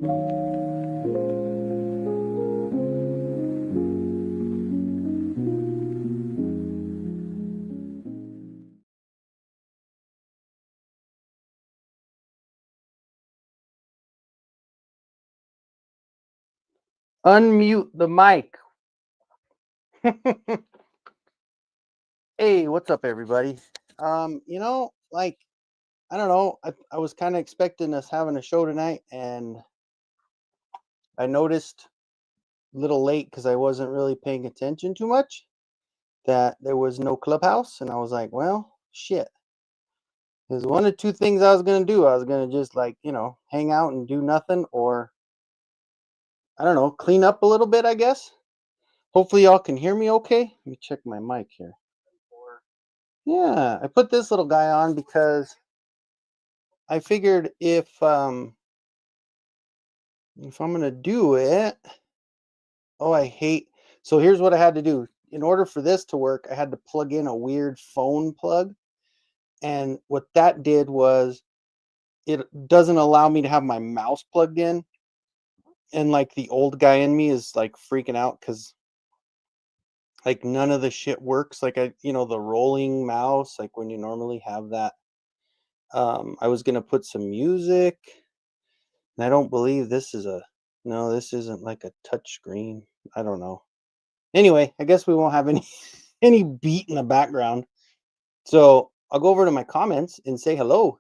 Unmute the mic. Hey, what's up, everybody? Like, I don't know. I was kind of expecting us having a show tonight, and I noticed a little late because I wasn't really paying attention too much that there was no clubhouse, and I was like, well, shit. There's one of two things I was gonna do. I was gonna just hang out and do nothing, or I don't know, clean up a little bit, I guess. Hopefully, y'all can hear me okay. Let me check my mic here. Yeah, I put this little guy on because I figured if I'm gonna do it, oh, I hate. So here's what I had to do. In order for this to work, I had to plug in a weird phone plug, and what that did was it doesn't allow me to have my mouse plugged in, and like the old guy in me is like freaking out because like none of the shit works. Like the rolling mouse, like when you normally have that. I was gonna put some music. And I don't believe this is a no, this isn't like a touch screen. I don't know. Anyway, I guess we won't have any any beat in the background. So I'll go over to my comments and say hello.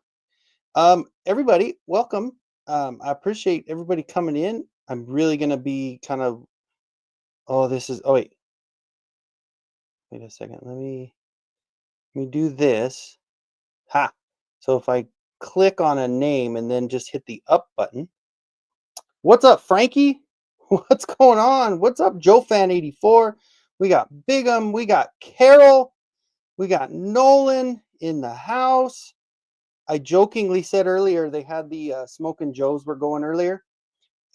Everybody, welcome. I appreciate everybody coming in. I'm really gonna be kind of wait a second. Let me do this. Ha. So if I click on a name and then just hit the up button. What's up, Frankie? What's going on? What's up, Joe Fan 84? We got Bigum, we got Carol, we got Nolan in the house. I jokingly said earlier they had the Smoking Joes were going earlier,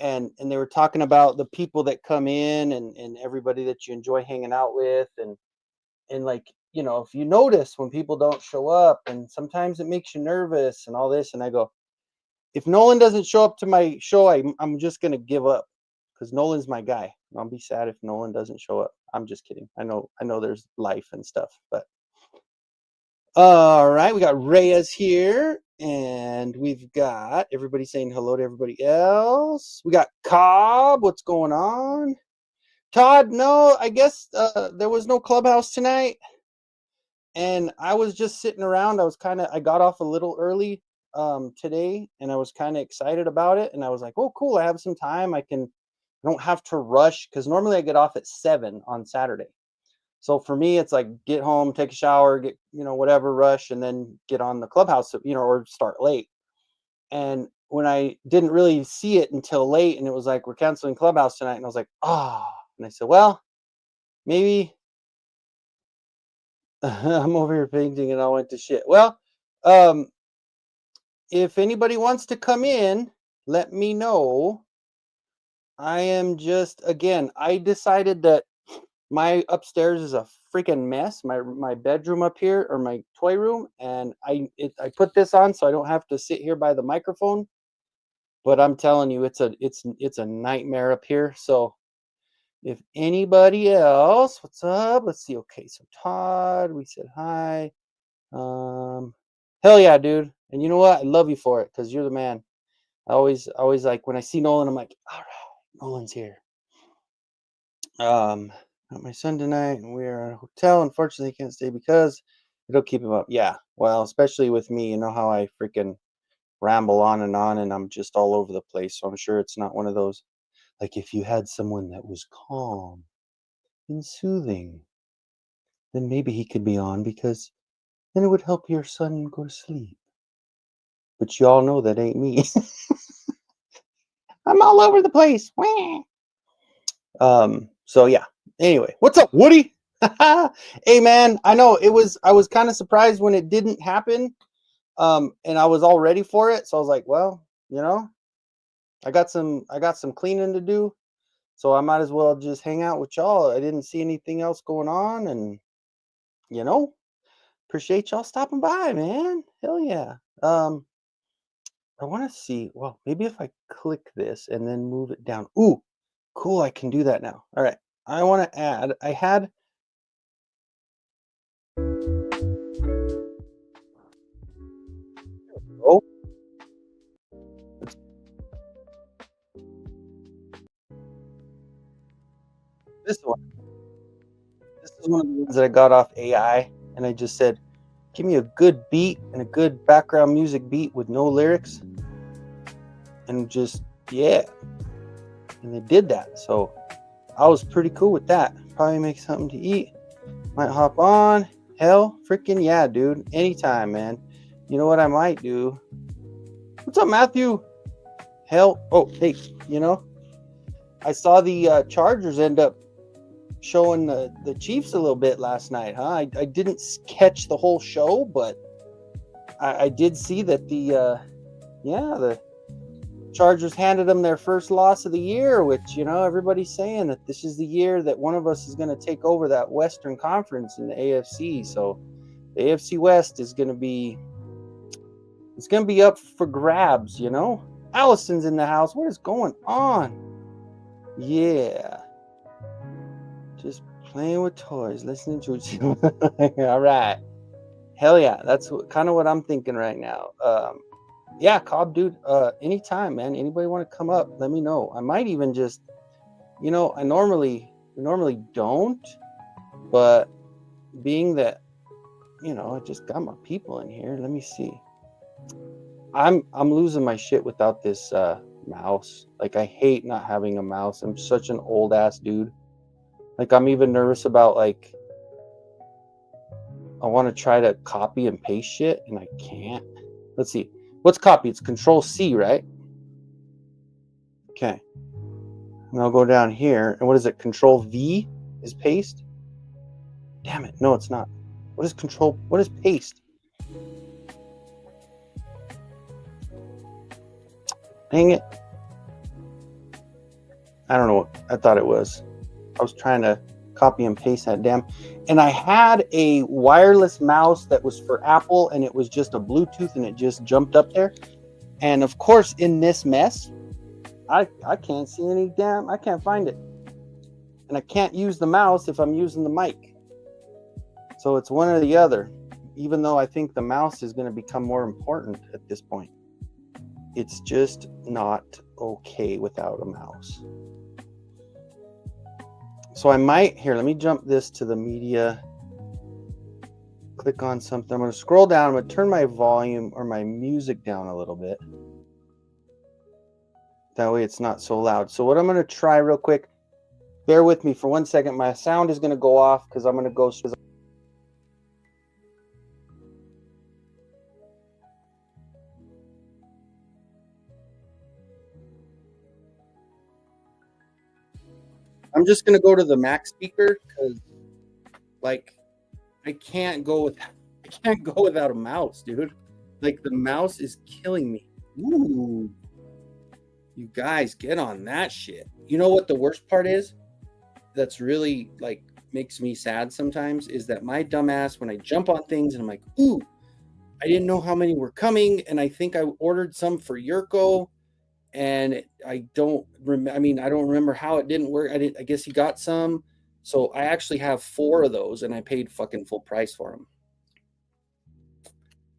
and they were talking about the people that come in and everybody that you enjoy hanging out with, and like if you notice when people don't show up, and sometimes it makes you nervous and all this, and I go, if Nolan doesn't show up to my show, I'm just gonna give up because Nolan's my guy. I'll be sad if Nolan doesn't show up. I'm just kidding. I know there's life and stuff, but all right, we got Reyes here, and we've got everybody saying hello to everybody else. We got Cobb. What's going on? Todd, no, I guess there was no clubhouse tonight, and I was just sitting around. I got off a little early today, and I was kind of excited about it, and I was like, oh cool, I have some time. I don't have to rush because normally I get off at 7 on Saturday. So for me, it's like get home, take a shower, get whatever, rush, and then get on the clubhouse, or start late. And when I didn't really see it until late, and it was like we're canceling clubhouse tonight, and I was like, oh, and I said, well, maybe I'm over here painting, and I went to shit. Well, um, if anybody wants to come in, let me know. I am just again, I decided that my upstairs is a freaking mess. My bedroom up here, or my toy room, and I put this on so I don't have to sit here by the microphone. But I'm telling you, it's a nightmare up here. So if anybody else, what's up? Let's see. Okay, so Todd, we said hi. Hell yeah, dude. And you know what? I love you for it because you're the man. I always like when I see Nolan, I'm like, all right, Nolan's here. Got my son tonight, and we're at a hotel. Unfortunately, he can't stay because it'll keep him up. Yeah, well, especially with me, you know how I freaking ramble on, and I'm just all over the place. So I'm sure it's not one of those. Like if you had someone that was calm and soothing, then maybe he could be on because then it would help your son go to sleep. But you all know that ain't me. I'm all over the place. So yeah. Anyway, what's up, Woody? Hey man, I know I was kind of surprised when it didn't happen. And I was all ready for it. So I was like, well, I got some cleaning to do. So I might as well just hang out with y'all. I didn't see anything else going on, and you know, appreciate y'all stopping by, man. Hell yeah. I want to see. Well, maybe if I click this and then move it down. Ooh, cool. I can do that now. All right. I want to add. I had. Oh, it's- this one. This is one of the ones that I got off AI, and I just said, "Give me a good beat and a good background music beat with no lyrics," and just yeah, and they did that. So I was pretty cool with that. Probably make something to eat. Might hop on. Hell, freaking yeah, dude. Anytime, man. You know what I might do? What's up, Matthew? Hell, oh, hey, you know, I saw the Chargers end up showing the Chiefs a little bit last night, huh? I didn't catch the whole show, but I did see that the Chargers handed them their first loss of the year, which, you know, everybody's saying that this is the year that one of us is going to take over that Western Conference in the AFC. So the AFC West is going to be, it's going to be up for grabs, you know? Allison's in the house. What is going on? Yeah. Just playing with toys, listening to it. All right. Hell yeah. That's kind of what I'm thinking right now. Yeah, Cobb, dude, anytime, man. Anybody want to come up, let me know. I might even just, you know, I normally don't, but being that, you know, I just got my people in here. Let me see. I'm losing my shit without this mouse. Like I hate not having a mouse. I'm such an old ass dude. Like I'm even nervous about like I want to try to copy and paste shit and I can't. Let's see. What's copy? It's control C, right? Okay. And I'll go down here. And what is it? Control V is paste? Damn it. No, it's not. What is control? What is paste? Dang it. I don't know what I thought it was. I was trying to copy and paste that damn. And I had a wireless mouse that was for Apple and it was just a Bluetooth and it just jumped up there. And of course, in this mess, I can't see any damn, I can't find it. And I can't use the mouse if I'm using the mic. So it's one or the other, even though I think the mouse is going to become more important at this point. It's just not okay without a mouse. So I might, here, let me jump this to the media. Click on something. I'm going to scroll down. I'm going to turn my volume or my music down a little bit. That way it's not so loud. So what I'm going to try real quick, bear with me for 1 second. My sound is going to go off because I'm going to go. I'm just going to go to the Mac speaker because like I can't go without a mouse, dude. Like the mouse is killing me. Ooh. You guys get on that shit. You know what the worst part is? That's really like makes me sad sometimes is that my dumbass when I jump on things and I'm like, ooh, I didn't know how many were coming, and I think I ordered some for Yurko, and I don't remember. I mean, I don't remember how it didn't work. I guess he got some, so I actually have 4 of those, and I paid fucking full price for them,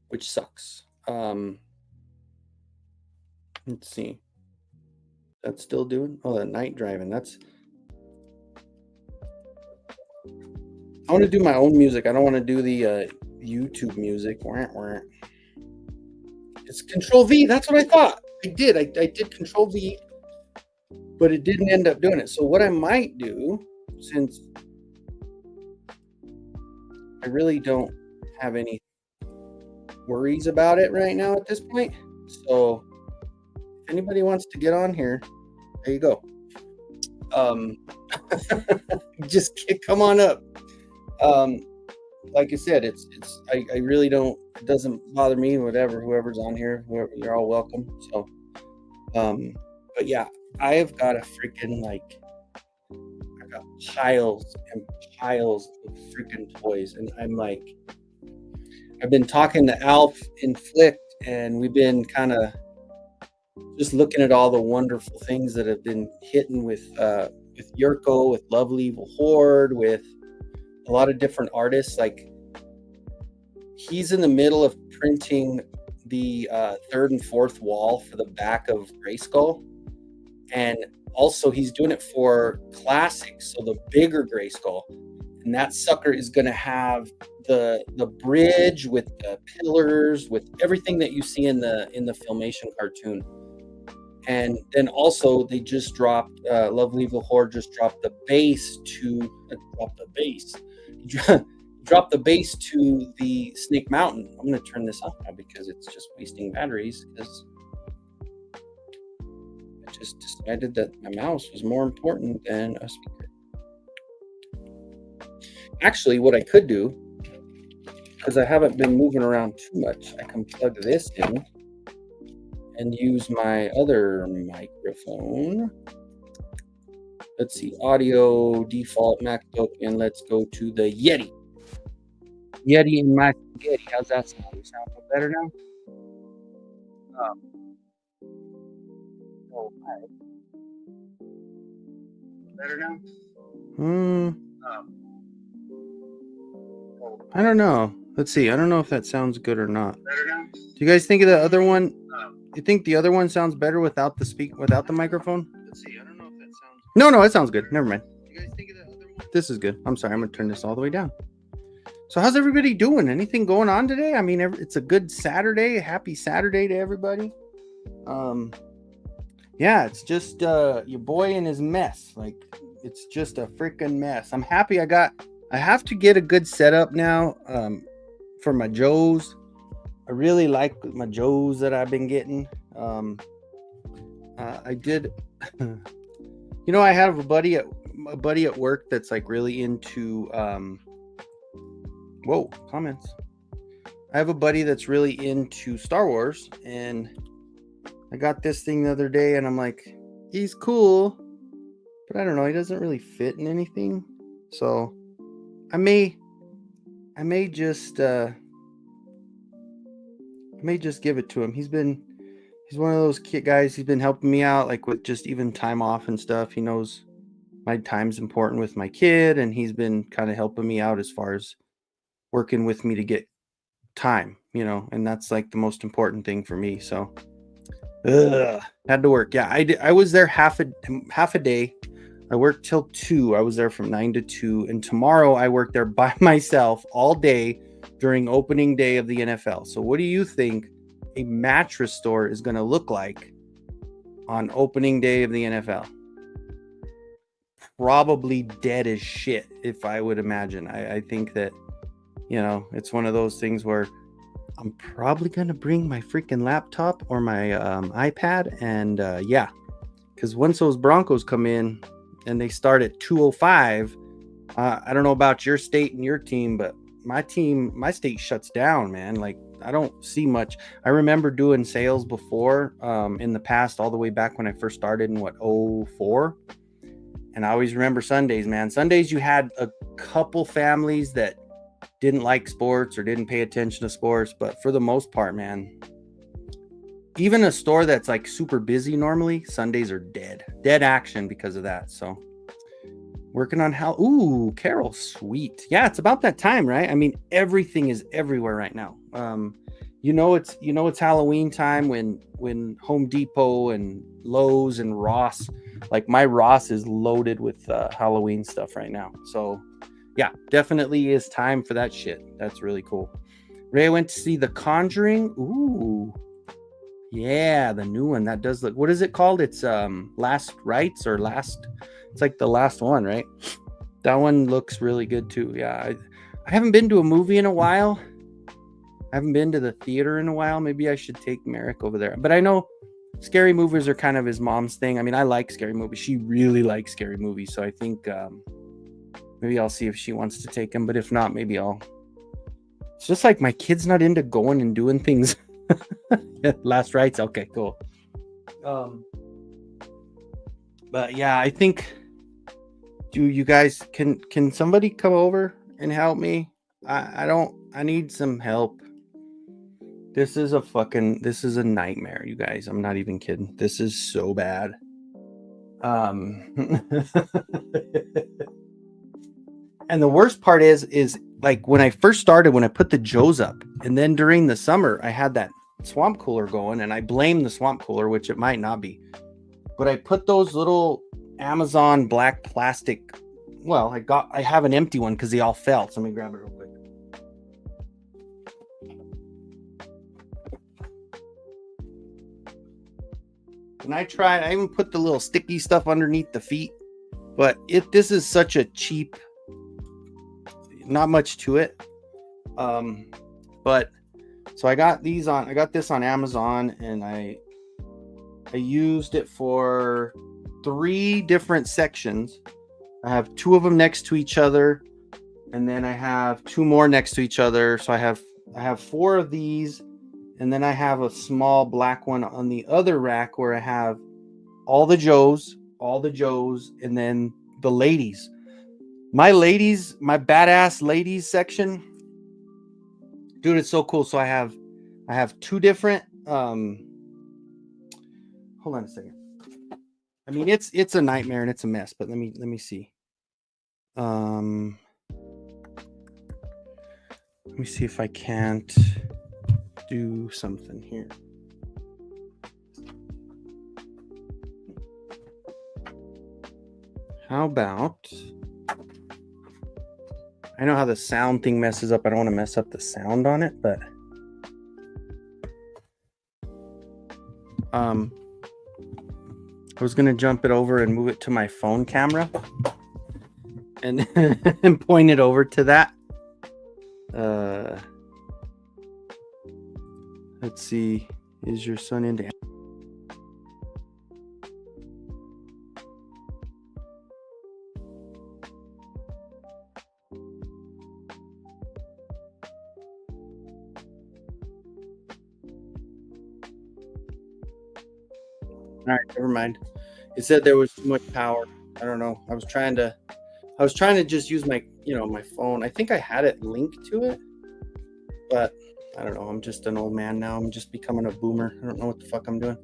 which sucks. Let's see. That's still doing. Oh, the night driving. That's. I want to do my own music. I don't want to do the YouTube music. It's Control V. That's what I thought. I did. I did Control V, but it didn't end up doing it. So what I might do, since I really don't have any worries about it right now at this point, so if anybody wants to get on here, there you go. Just come on up. Like I said, I really don't. It doesn't bother me. Whatever, whoever's on here, you're all welcome. So, but yeah, I have got a freaking like, I got piles and piles of freaking toys, and I'm like, I've been talking to Alf and Flick, and we've been kind of just looking at all the wonderful things that have been hitting with Yurko, with Lovely Evil Horde, with a lot of different artists. Like, he's in the middle of printing the third and fourth wall for the back of Grayskull, and also he's doing it for classics, so the bigger Grayskull, and that sucker is going to have the bridge with the pillars, with everything that you see in the Filmation cartoon. And then also they just dropped Lovely Evil Horde just dropped the base to drop the base to the Snake Mountain. I'm going to turn this off now because it's just wasting batteries, because I just decided that my mouse was more important than a speaker. Actually, what I could do, because I haven't been moving around too much, I can plug this in and use my other microphone. Let's see, audio, default MacBook, and let's go to the Yeti. Yeti and my spaghetti. How's that sound? Sound better now? Oh, better now? I don't know. Let's see. I don't know if that sounds good or not. Do you guys think of the other one? You think the other one sounds better without the microphone? Let's see. I don't know if that sounds. No, it sounds good. Never mind. Do you guys think of the other one? This is good. I'm sorry. I'm gonna turn this all the way down. So how's everybody doing? Anything going on today? I mean, it's a good Saturday. Happy Saturday to everybody. Yeah, it's just your boy and his mess. Like, it's just a freaking mess. I'm happy I have to get a good setup now for my Joes. I really like my Joes that I've been getting. I did, I have a buddy at work that's like really into comments. I have a buddy that's really into Star Wars, and I got this thing the other day, and I'm like, he's cool, but I don't know, he doesn't really fit in anything. So I may just give it to him. He's one of those guys. He's been helping me out, like with just even time off and stuff. He knows my time's important with my kid, and he's been kind of helping me out as far as working with me to get time, and that's like the most important thing for me. So had to work. Yeah, I was there half a day. I worked till 2. I was there from 9 to 2, and tomorrow I work there by myself all day during opening day of the NFL. So what do you think a mattress store is going to look like on opening day of the NFL? Probably dead as shit, if I would imagine. I think that, it's one of those things where I'm probably going to bring my freaking laptop or my iPad, and because once those Broncos come in and they start at 2:05, I don't know about your state and your team, but my state shuts down, man. Like, I don't see much. I remember doing sales before in the past, all the way back when I first started in 2004. And I always remember Sundays, man. Sundays, you had a couple families that didn't like sports or didn't pay attention to sports. But for the most part, man, even a store that's like super busy normally, Sundays are dead action because of that. So working on Carol, sweet. Yeah, it's about that time, right? I mean, everything is everywhere right now. It's Halloween time when Home Depot and Lowe's and Ross, like my Ross is loaded with Halloween stuff right now. So yeah, definitely is time for that shit. That's really cool. Ray went to see The Conjuring. Ooh, yeah, the new one. That does look. What is it called? It's Last Rites or Last. It's like the last one, right? That one looks really good too. Yeah, I haven't been to a movie in a while. I haven't been to the theater in a while. Maybe I should take Merrick over there. But I know scary movies are kind of his mom's thing. I mean, I like scary movies. She really likes scary movies. So I think maybe I'll see if she wants to take him. But if not, maybe it's just like my kid's not into going and doing things. Last rites. Okay, cool. But yeah, I think, do you guys, can somebody come over and help me? I need some help. This is a nightmare, you guys. I'm not even kidding. This is so bad. And the worst part is like when I first started, when I put the Joes up, and then during the summer, I had that swamp cooler going, and I blame the swamp cooler, which it might not be, but I put those little Amazon black plastic. Well, I have an empty one because they all fell. So let me grab it real quick. And I even put the little sticky stuff underneath the feet, but this is such a cheap, not much to it. But so I got this on Amazon, and I used it for 3 different sections. I have 2 of them next to each other, and then I have 2 more next to each other. So I have 4 of these, and then I have a small black one on the other rack where I have all the Joes, and then the ladies. My badass ladies section, dude, it's so cool. So I have 2 different. Hold on a second. I mean, it's a nightmare and it's a mess, but let me see. Let me see if I can't do something here. How about, I know how the sound thing messes up. I don't want to mess up the sound on it, but I was gonna jump it over and move it to my phone camera and and point it over to that. Let's see. Is your son into? All right, never mind. It said there was too much power. I don't know. I was trying to just use my phone. I think I had it linked to it, but I don't know. I'm just an old man now. I'm just becoming a boomer. I don't know what the fuck I'm doing.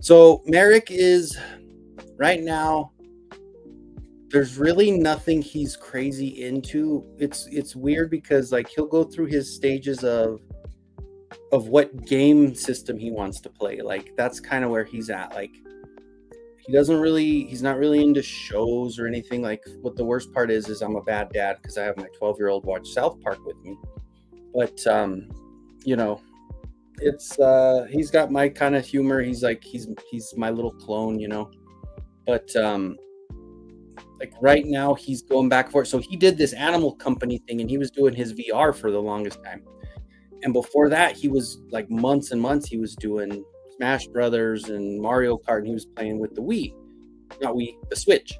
So Merrick is right now. There's really nothing he's crazy into. It's weird because like he'll go through his stages of what game system he wants to play. Like that's kind of where he's at. Like he's not really into shows or anything. Like what the worst part is I'm a bad dad because I have my 12-year-old watch South Park with me. But it's he's got my kind of humor. He's like he's my little clone, But like right now he's going back for it. So he did this animal company thing and he was doing his VR for the longest time. And before that, he was like months and months, he was doing Smash Brothers and Mario Kart, and he was playing with the the Switch.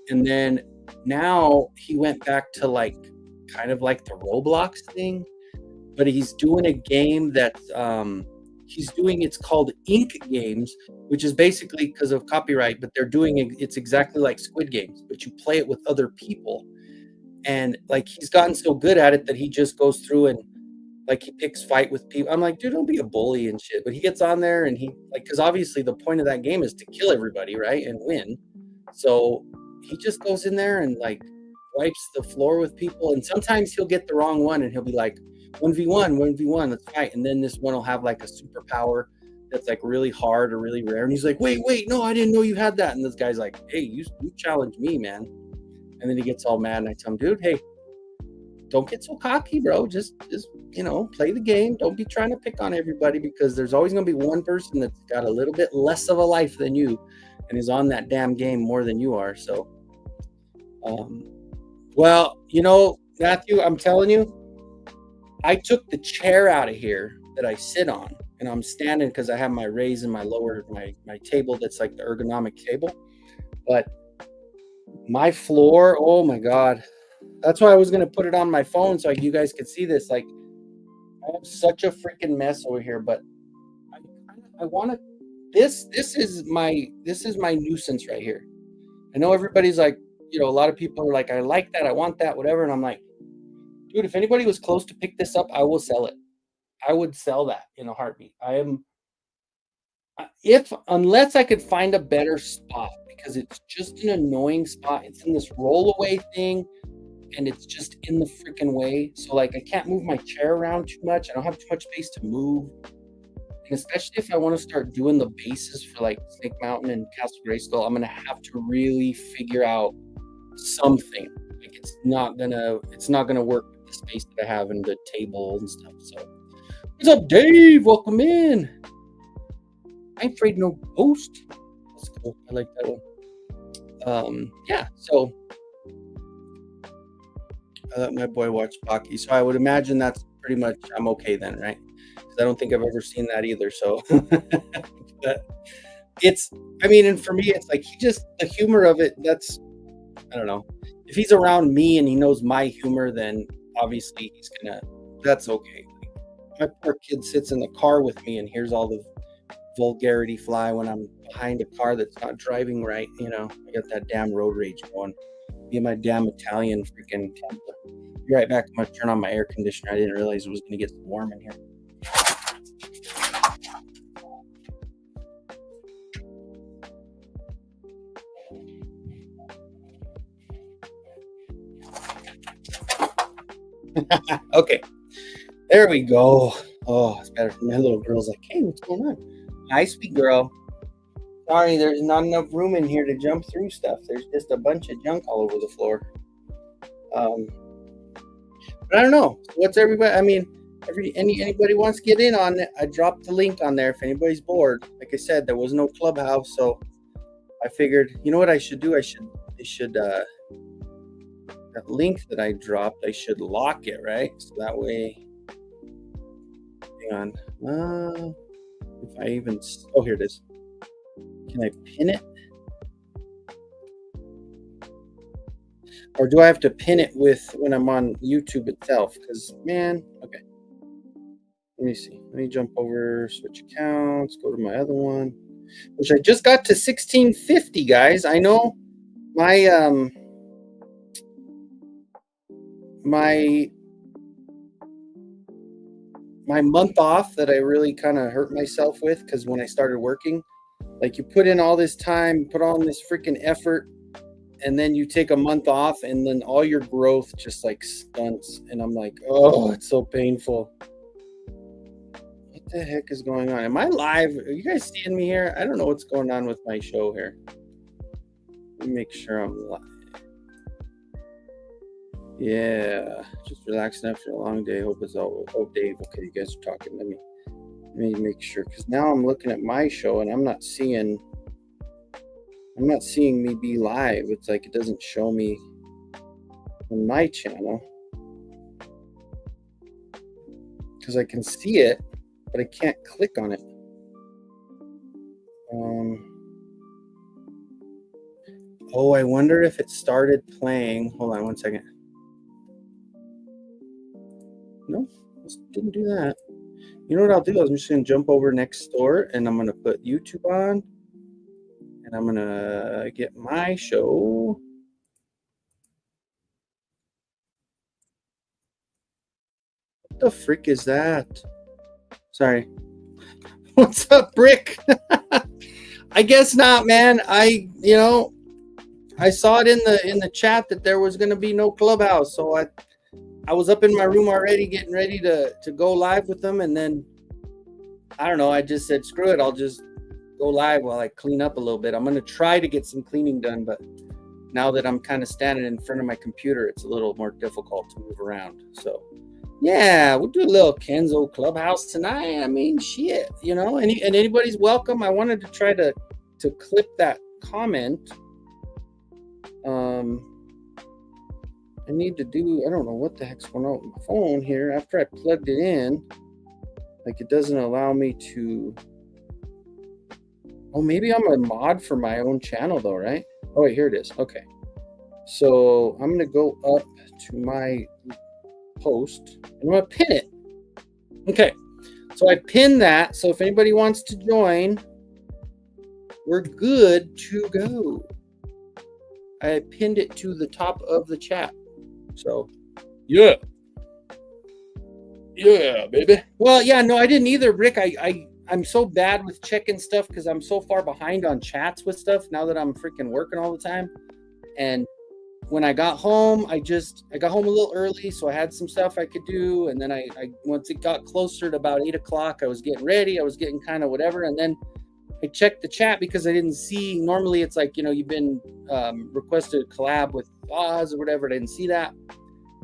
And then now he went back to like kind of like the Roblox thing, but he's doing a game that it's called Ink Games, which is basically because of copyright, but it's exactly like Squid Games, but you play it with other people. And like he's gotten so good at it that he just goes through and like he picks fight with people. I'm like, dude, don't be a bully and shit. But he gets on there and he like, because obviously the point of that game is to kill everybody, right, and win. So he just goes in there and like wipes the floor with people. And sometimes he'll get the wrong one and he'll be like, 1v1, let's fight. And then this one will have like a superpower that's like really hard or really rare. And he's like, wait, no, I didn't know you had that. And this guy's like, hey, you challenged me, man. And then he gets all mad and I tell him, dude, hey, don't get so cocky, bro. Just play the game. Don't be trying to pick on everybody because there's always going to be one person that's got a little bit less of a life than you and is on that damn game more than you are. So, well, Matthew, I'm telling you, I took the chair out of here that I sit on and I'm standing because I have my raise in my table that's like the ergonomic table. But my floor, oh my God. That's why I was going to put it on my phone so you guys could see this. Like, I have such a freaking mess over here, but I want to. This is my nuisance right here. I know everybody's like, a lot of people are like, I like that, I want that, whatever, and I'm like, dude, if anybody was close to pick this up, I will sell it. I would sell that in a heartbeat. Unless I could find a better spot, because it's just an annoying spot. It's in this rollaway thing, and it's just in the freaking way. So like I can't move my chair around too much. I don't have too much space to move. And especially if I want to start doing the bases for like Snake Mountain and Castle Grayskull, I'm gonna have to really figure out something. Like it's not gonna work with the space that I have and the table and stuff. So what's up, Dave? Welcome in. I ain't afraid no ghost. That's cool. I like that one. Yeah, so I let my boy watch Baki. So I would imagine that's pretty much I'm okay then, right? Because I don't think I've ever seen that either. So but and for me it's like the humor of it, I don't know. If he's around me and he knows my humor, then obviously that's okay. My poor kid sits in the car with me and hears all the vulgarity fly when I'm behind a car that's not driving right. I got that damn road rage going. Me and my damn Italian freaking temper. Be right back. I'm gonna turn on my air conditioner. I didn't realize it was gonna get warm in here. Okay, there we go. Oh, it's better. My little girl's like, hey, what's going on? Hi, sweet girl. Sorry, there's not enough room in here to jump through stuff. There's just a bunch of junk all over the floor. But I don't know. What's everybody? Anybody wants to get in on it? I dropped the link on there if anybody's bored. Like I said, there was no clubhouse, so I figured, you know what I should do? That link that I dropped, I should lock it, right? So that way, hang on. If I even, here it is. Can I pin it? Or do I have to pin it when I'm on YouTube itself? Because, man, okay. Let me see. Let me jump over, switch accounts, go to my other one, which I just got to 1650, guys. I know my month off that I really kind of hurt myself with, because when I started working, like you put in all this time, put on this freaking effort, and then you take a month off and then all your growth just like stunts. And I'm like, oh, it's so painful. What the heck is going on? Am I live? Are you guys seeing me here? I don't know what's going on with my show here. Let me make sure I'm live. Yeah, just relaxing after a long day. Hope it's all. Oh, Dave. Okay, you guys are talking. Let me make sure, because now I'm looking at my show and I'm not seeing me be live. It's like it doesn't show me on my channel, because I can see it, but I can't click on it. Oh, I wonder if it started playing. Hold on one second. No, didn't do that. You know what I'll do? I'm just going to jump over next door and I'm going to put YouTube on. And I'm going to get my show. What the frick is that? Sorry. What's up, Brick? I guess not, man. I saw it in the chat that there was going to be no clubhouse. So I was up in my room already getting ready to go live with them. And then, I don't know, I just said, screw it. I'll just go live while I clean up a little bit. I'm going to try to get some cleaning done, but now that I'm kind of standing in front of my computer, it's a little more difficult to move around. So yeah, we'll do a little Kenzo Clubhouse tonight. I mean, shit, and anybody's welcome. I wanted to try to clip that comment. I need to I don't know what the heck's going on with my phone here. After I plugged it in, like it doesn't allow me to. Oh, maybe I'm a mod for my own channel though, right? Oh, wait, here it is. Okay. So I'm going to go up to my post and I'm going to pin it. Okay. So I pinned that. So if anybody wants to join, we're good to go. I pinned it to the top of the chat. So, yeah. Yeah, baby. Well, yeah, no, I didn't either, Rick. I'm so bad with checking stuff because I'm so far behind on chats with stuff now that I'm freaking working all the time. And when I got home, I got home a little early, so I had some stuff I could do. And then I once it got closer to about 8 o'clock, I was getting ready. I was getting kind of whatever, and then I checked the chat because I didn't see. Normally, it's like, you've been requested a collab with Oz or whatever. I didn't see that,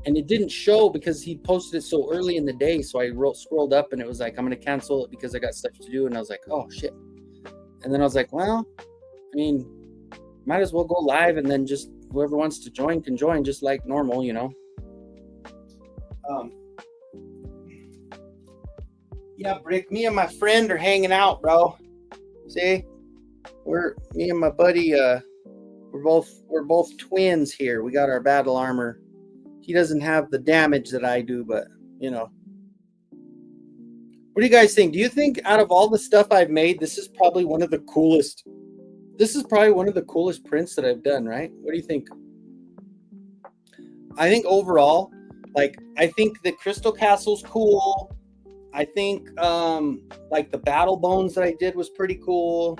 and it didn't show because he posted it so early in the day. So I scrolled up, and it was like, I'm going to cancel it because I got stuff to do. And I was like, oh shit. And then I was like, well, I mean, might as well go live, and then just whoever wants to join can join, just like normal, Yeah, Brick, me and my friend are hanging out, bro. See, me and my buddy, we're both twins here. We got our battle armor. He doesn't have the damage that I do, but what do you guys think? Do you think out of all the stuff I've made, this is probably one of the coolest? This is probably one of the coolest prints that I've done, right? What do you think? I think overall, I think the Crystal Castle's cool. I think the battle bones that I did was pretty cool.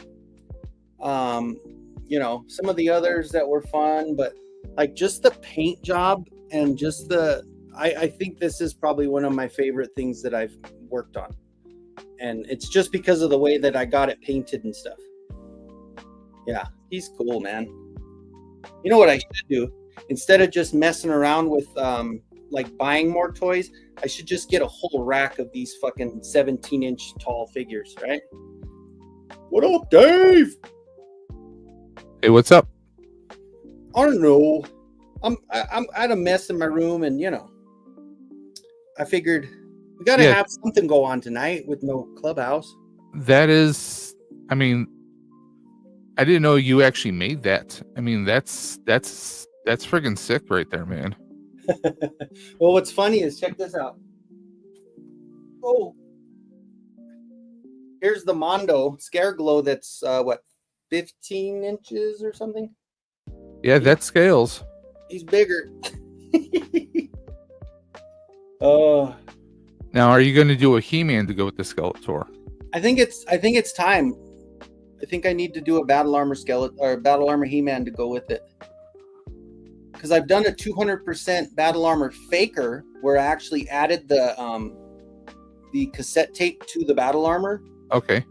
Some of the others that were fun, but just the paint job and just I think this is probably one of my favorite things that I've worked on. And it's just because of the way that I got it painted and stuff. Yeah, he's cool, man. You know what I should do? Instead of just messing around with buying more toys, I should just get a whole rack of these fucking 17-inch tall figures, right? What up, Dave? Hey, what's up? I don't know. I'm at a mess in my room, and I figured we got to have something go on tonight with no clubhouse. That is, I mean, I didn't know you actually made that. I mean, that's friggin' sick right there, man. Well, what's funny is, check this out. Oh, here's the Mondo Scare Glow that's 15 inches or something. Yeah, that scales. He's bigger. Now, are you going to do a He-Man to go with the Skeletor? I think it's time. I think I need to do a Battle Armor Skeletor or Battle Armor He-Man to go with it. Because I've done a 200% Battle Armor Faker where I actually added the cassette tape to the Battle Armor. Okay.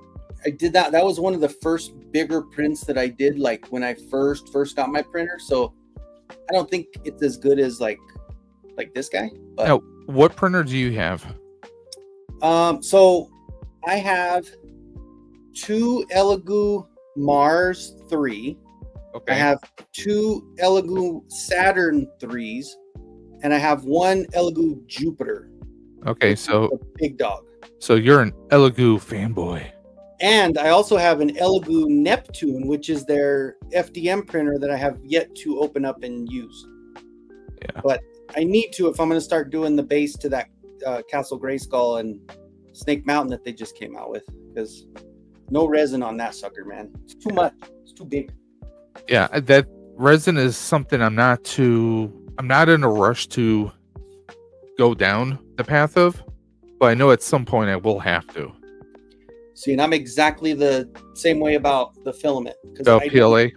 I did that. That was one of the first bigger prints that I did, when I first got my printer. So I don't think it's as good as like this guy. But now, what printer do you have? So I have 2 Elegoo Mars 3. Okay. I have 2 Elegoo Saturn 3s, and I have 1 Elegoo Jupiter. Okay, so a big dog. So you're an Elegoo fanboy. And I also have an Elegoo Neptune, which is their FDM printer that I have yet to open up and use. Yeah. But I need to if I'm going to start doing the base to that Castle Grayskull and Snake Mountain that they just came out with, because no resin on that sucker, man. It's too much. It's too big. Yeah, that resin is something I'm not in a rush to go down the path of, but I know at some point I will have to. See, and I'm exactly the same way about the filament. The PLA?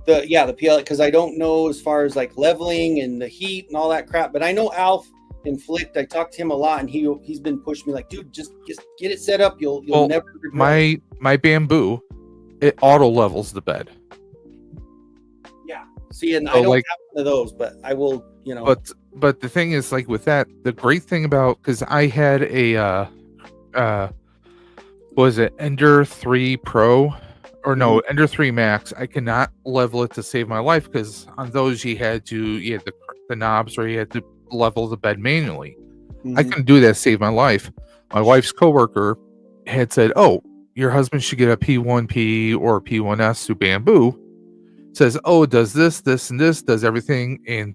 The PLA, because I don't know as far as leveling and the heat and all that crap, but I know Alf Inflict, I talked to him a lot, and he's been pushing me dude, just get it set up. You'll never regret my bamboo, it auto levels the bed. Yeah. See, and I don't have one of those, but I will, But the thing is, with that, the great thing about, because I had a was it Ender 3 Pro or no, Ender 3 Max. I cannot level it to save my life, because on those you had the knobs, or you had to level the bed manually. I couldn't do that to save my life. My wife's coworker had said, "Oh, your husband should get a P1P or P1S through Bamboo." Says, "Oh, it does this, this, and this, does everything, and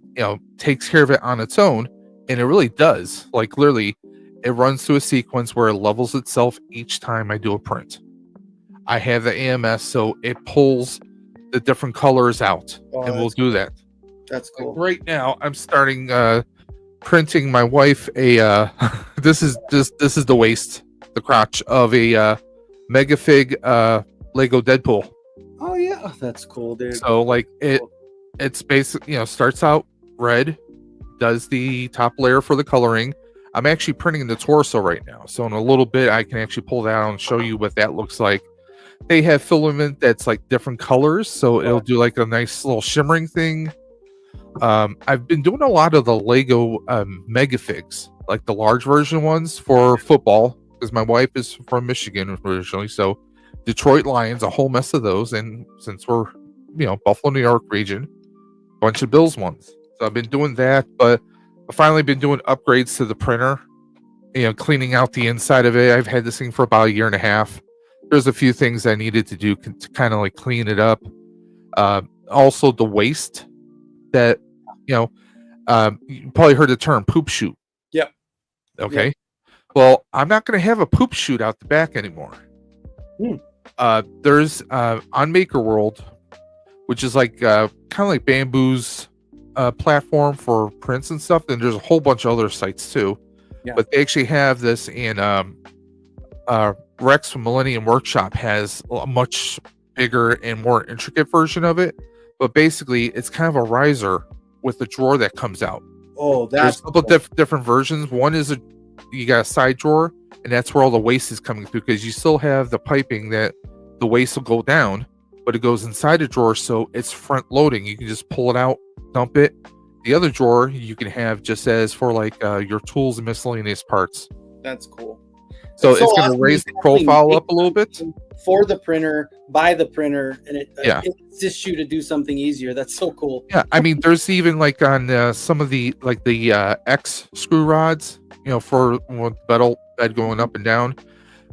takes care of it on its own." And it really does. Literally, it runs through a sequence where it levels itself each time I do a print. I have the AMS, so it pulls the different colors out, and we'll do that. That's cool. Right now, I'm starting printing my wife a this is the waist, the crotch of a Megafig Lego Deadpool. Oh yeah, that's cool, dude. So like it's basically, starts out red, does the top layer for the coloring. I'm actually printing the torso right now, so in a little bit I can actually pull that out and show you what that looks like. They have filament that's like different colors, so it'll do like a nice little shimmering thing. I've been doing a lot of the Lego Megafigs, like the large version ones for football, because my wife is from Michigan originally, so Detroit Lions, a whole mess of those, and since we're Buffalo, New York region, a bunch of Bills ones. So I've been doing that, but I've finally been doing upgrades to the printer, cleaning out the inside of it. I've had this thing for about a year and a half. There's a few things I needed to do to kind of like clean it up. Also the waste that, you probably heard the term poop chute. Yep. Okay. Yep. Well, I'm not going to have a poop chute out the back anymore. There's on Maker World, which is like kind of like Bamboo's platform for prints and stuff. And there's a whole bunch of other sites too. Yeah. But they actually have this in Rex from Millennium Workshop has a much bigger and more intricate version of it. But basically, it's kind of a riser with a drawer that comes out. Oh, there's a couple different versions. One is you got a side drawer, and that's where all the waste is coming through, because you still have the piping that the waste will go down, but it goes inside the drawer, so it's front loading. You can just pull it out, dump it. The other drawer you can have just as for like your tools and miscellaneous parts. That's cool. So it's going to raise the profile up a little bit for the printer, by the printer, and it assists you to do something easier. That's so cool. Yeah, I mean, there's even like on some of the like the X screw rods, for metal bed going up and down.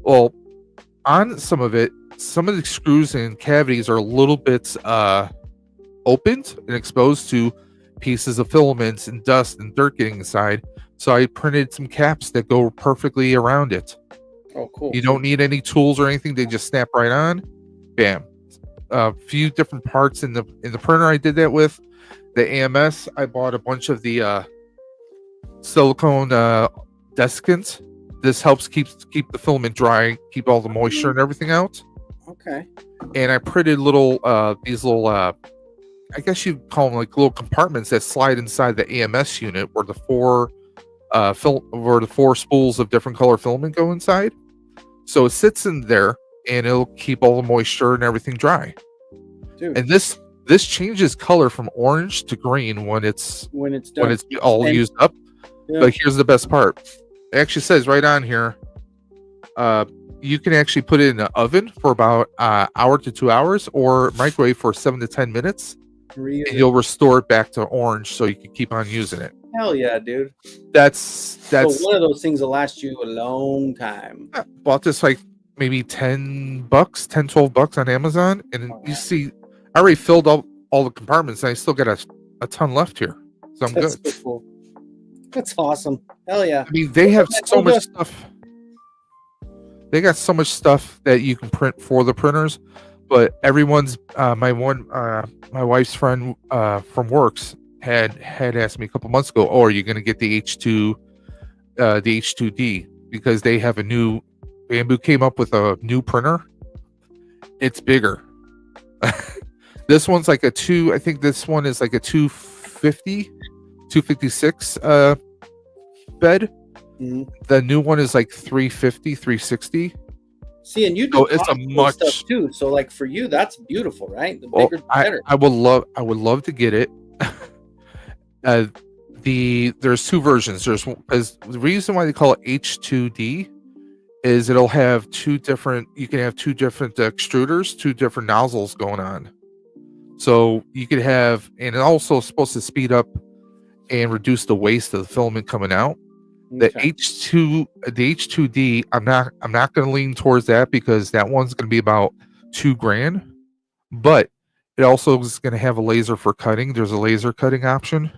Well, on some of it, some of the screws and cavities are a little bit opened and exposed to pieces of filaments and dust and dirt getting inside. So I printed some caps that go perfectly around it. Oh, cool. You don't need any tools or anything. They just snap right on. Bam. A few different parts in the printer I did that with. The AMS, I bought a bunch of the silicone desiccants. This helps keep the filament dry, keep all the moisture and everything out. Okay. And I printed these little I guess you'd call them like little compartments that slide inside the AMS unit, where the four spools of different color filament go inside. So it sits in there and it'll keep all the moisture and everything dry. Dude. And this changes color from orange to green when it's done. When it's all used up. Yeah. But here's the best part. It actually says right on here, you can actually put it in an oven for about an hour to 2 hours, or microwave for 7 to 10 minutes. Really? And you'll restore it back to orange so you can keep on using it. Hell yeah, dude. That's so one of those things will last you a long time. I bought this like maybe $12 on Amazon, and you see I already filled up all the compartments and I still got a ton left here. So I'm good. So cool. That's awesome. Hell yeah. I mean, they have so much stuff. They got so much stuff that you can print for the printers, but everyone's my wife's friend from Works had asked me a couple months ago, "Oh, are you going to get the H2D?" Because they have a new Bamboo came up with a new printer. It's bigger. This one's like I think this one is like a 256 bed. Mm-hmm. The new one is like 350, 360. See, and you do it's a much stuff too. So like for you, that's beautiful, right? The bigger, the better. I would love to get it. There's two versions. The reason why they call it H2D is it'll have you can have two different extruders, two different nozzles going on. So you could have, and it also supposed to speed up and reduce the waste of the filament coming out. Okay. The H2D, I'm not going to lean towards that, because that one's going to be about $2,000, but it also is going to have a laser for cutting. There's a laser cutting option.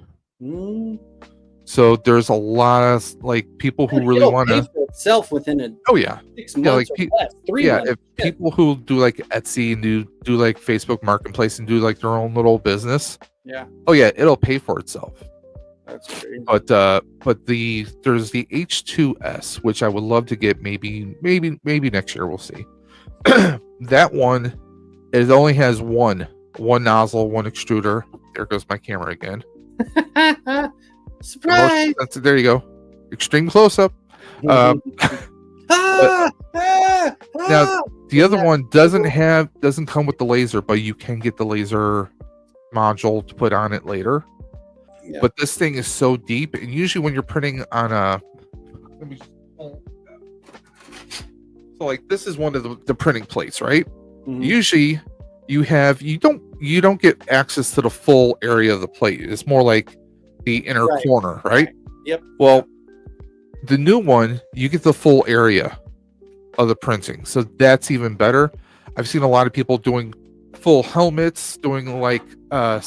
So there's a lot of like people who really want to itself within 6 months or less, 3 months. If people who do like Etsy and do like Facebook Marketplace and do like their own little business, it'll pay for itself. That's crazy. But there's the H2S, which I would love to get maybe next year. We'll see. That one, it only has one nozzle, one extruder. There goes my camera again. Surprise! There you go. Extreme close up. Now the other one doesn't come with the laser, but you can get the laser module to put on it later. Yeah. But this thing is so deep, and usually when you're printing on so like this is one of the printing plates, right? Mm-hmm. Usually you don't get access to the full area of the plate. It's more like the inner corner, right? Yep. Well, the new one, you get the full area of the printing, so that's even better. I've seen a lot of people doing full helmets, doing like the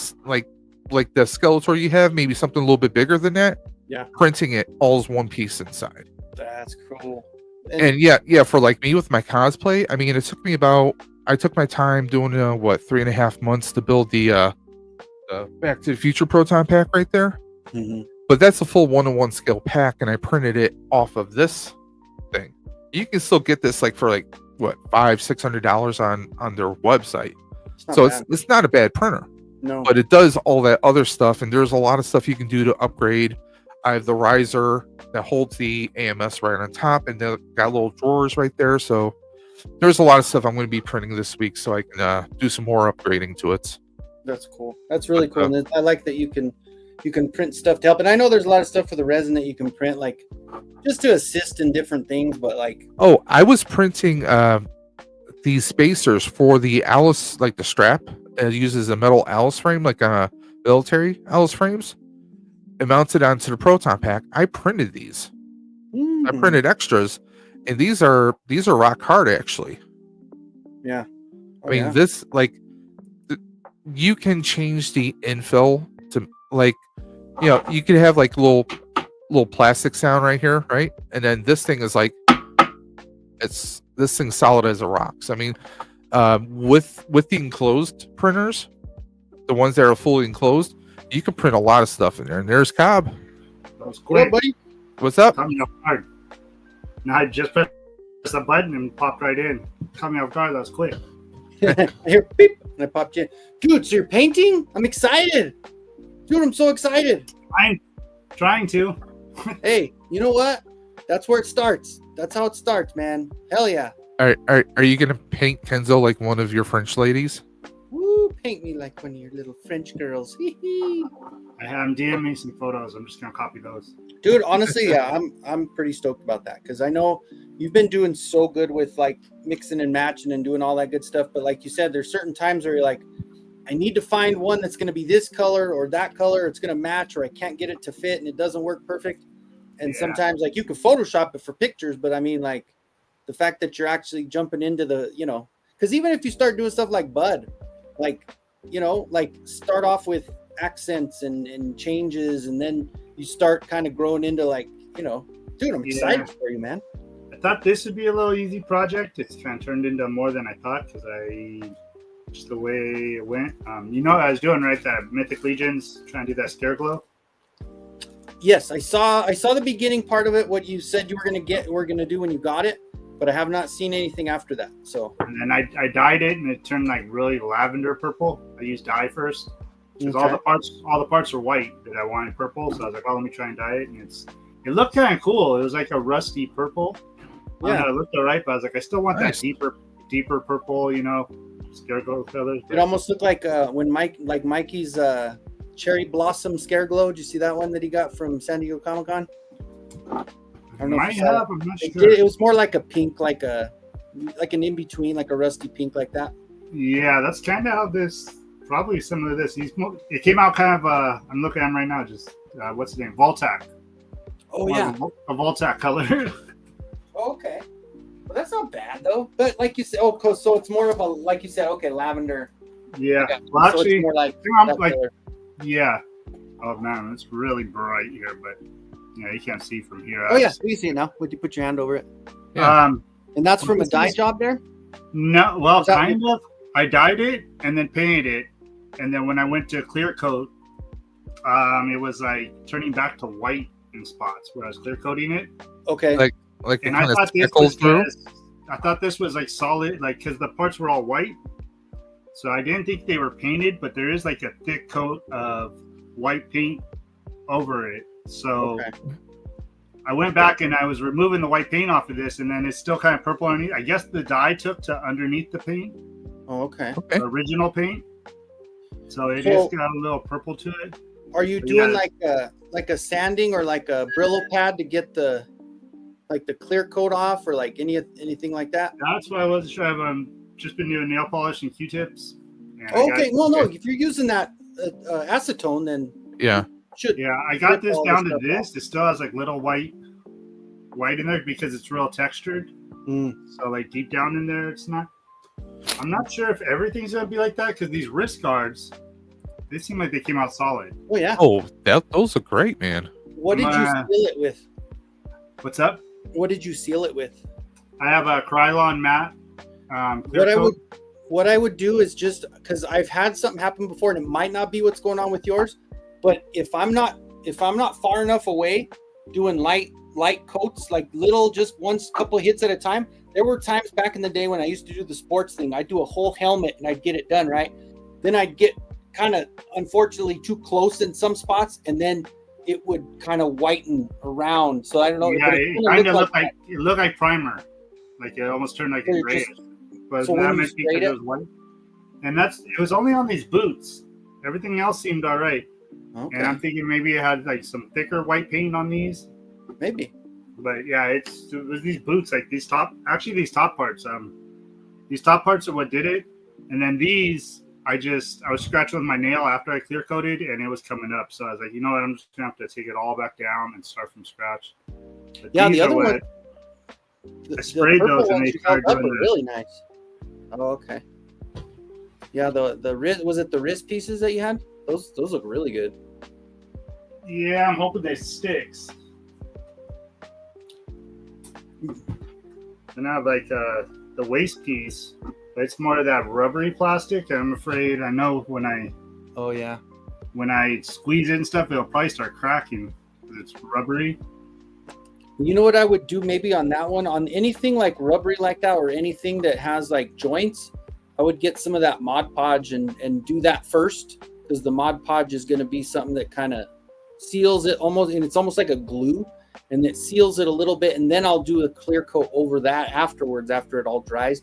Skeletor you have, maybe something a little bit bigger than that. Yeah. Printing it all as one piece inside. That's cool. And yeah, for like me with my cosplay, I mean, it took me I took my time doing 3.5 months to build the Back to the Future proton pack right there. Mm-hmm. But that's a full 1-to-1 scale pack, and I printed it off of this thing. You can still get this like for like what, $500-$600 on their website. It's not a bad printer. No, but it does all that other stuff, and there's a lot of stuff you can do to upgrade. I have the riser that holds the AMS right on top, and they've got little drawers right there. So there's a lot of stuff I'm going to be printing this week, so I can do some more upgrading to it. That's cool. That's really cool. And I like that you can print stuff to help. And I know there's a lot of stuff for the resin that you can print, like just to assist in different things. But like, I was printing these spacers for the Alice, like the strap. It uses a metal Alice frame, like military Alice frames, and mounted onto the proton pack. I printed these. I printed extras, and these are rock hard, actually. Yeah. I mean, this, like, you can change the infill to, like, you could have like little plastic sound right here, right? And then this thing is like, this thing's solid as a rock. So, I mean, with the enclosed printers, the ones that are fully enclosed, you can print a lot of stuff in there. And there's Cobb. That was quick. Buddy. What's up? Caught me off guard. No, I just pressed the button and popped right in. Caught me off guard. That was quick. I hear beep, and I popped in. Dude, so you're painting? I'm excited. Dude, I'm so excited. I'm trying to. Hey, you know what? That's where it starts. That's how it starts, man. Hell yeah. Are you gonna paint Kenzo like one of your French ladies? Woo, paint me like one of your little French girls. I have him DM me some photos. I'm just gonna copy those. Dude, honestly, yeah, I'm pretty stoked about that, because I know you've been doing so good with like mixing and matching and doing all that good stuff. But like you said, there's certain times where you're like, I need to find one that's going to be this color or that color. It's going to match, or I can't get it to fit and it doesn't work perfect. And sometimes like you can Photoshop it for pictures, but I mean, like the fact that you're actually jumping into the, because even if you start doing stuff like Bud, like, like start off with accents and changes, and then you start kind of growing into like, dude, I'm excited for you, man. I thought this would be a little easy project. It's kind of turned into more than I thought, because just the way it went. What I was doing, right? That Mythic Legions, trying to do that scare glow. Yes, I saw the beginning part of it, what you said you were going to do when you got it, but I have not seen anything after that. So, and then I dyed it, and it turned like really lavender purple. I used dye first, because all the parts were white that I wanted purple. So I was like, let me try and dye it, and it looked kind of cool. It was like a rusty purple. Yeah, it looked all right, but I was like, I still want that deeper purple, Scareglow feathers. It almost looked like when Mikey's cherry blossom Scareglow. Did you see that one that he got from San Diego Comic-Con? I don't know. I'm not sure. It was more like a pink, like an in between, like a rusty pink, like that. Yeah, that's kind of how this. Probably similar to this. It came out kind of. I'm looking at him right now. Just what's his name? Voltac. Oh yeah, a Voltac color. Okay. Well, that's not bad though. But like you said, so it's more of a, like you said, okay, lavender. Yeah. Okay. Well, so actually, it's more like yeah. Oh man, it's really bright here, but you can't see from here. Oh yeah, you see it now. Would you put your hand over it? Yeah. And that's from a dye job there? No, well, kind of. I dyed it and then painted it, and then when I went to clear coat, It was like turning back to white in spots where I was clear coating it. Okay. Like it And I kind of thought this speckled was through. I thought this was like solid, like because the parts were all white. So I didn't think they were painted, but there is like a thick coat of white paint over it. So Okay. I went back and I was removing the white paint off of this, and then it's still kind of purple underneath. I guess the dye took to underneath the paint, Oh, okay. Okay. the original paint. So it So- is got a little purple to it. Are you But doing yeah. like a sanding or like a Brillo pad to get the clear coat off, or like anything like that? That's why I wasn't sure. I've just been doing nail polish and Q-tips. And Okay. No. If you're using that acetone, then Yeah. should. Yeah, I got rip this all the down to stuff this. It still has like little white in there because it's real textured. Mm. So like deep down in there, it's not. I'm not sure if everything's gonna be like that because these wrist guards, they seem like they came out solid. Oh yeah. Oh, those are great, man. What did you seal it with? What's up? What did you seal it with? I have a Krylon matte. Clear coat. What I would do is just because I've had something happen before, and it might not be what's going on with yours, but if I'm not far enough away, doing light coats, like little, just once, couple hits at a time. There were times back in the day when I used to do the sports thing. I'd do a whole helmet and I'd get it done right. Then I'd get kind of, unfortunately, too close in some spots, and then it would kind of whiten around. So I don't know. Yeah, but it kind of looked like primer. Like it almost turned like a grayish. But so that when you meant because sprayed it was white. And it was only on these boots. Everything else seemed all right. Okay. And I'm thinking maybe it had like some thicker white paint on these. Maybe. But yeah, it was these boots, like these top parts. These top parts are what did it. And then these, I was scratching with my nail after I clear coated, and it was coming up. So I was like, you know what, I'm just gonna have to take it all back down and start from scratch. But Yeah, these the other are one. I sprayed those and they started doing this. really nice. Oh, okay. Yeah, the wrist, was it the wrist pieces that you had? Those look really good. Yeah, I'm hoping they sticks. And I have like the waist piece, but it's more of that rubbery plastic. I'm afraid I know when I squeeze it and stuff, it'll probably start cracking because it's rubbery. You know what I would do maybe on that one, on anything like rubbery like that, or anything that has like joints, I would get some of that Mod Podge and do that first, because the Mod Podge is going to be something that kind of seals it almost, and it's almost like a glue, and it seals it a little bit, and then I'll do a clear coat over that afterwards after it all dries.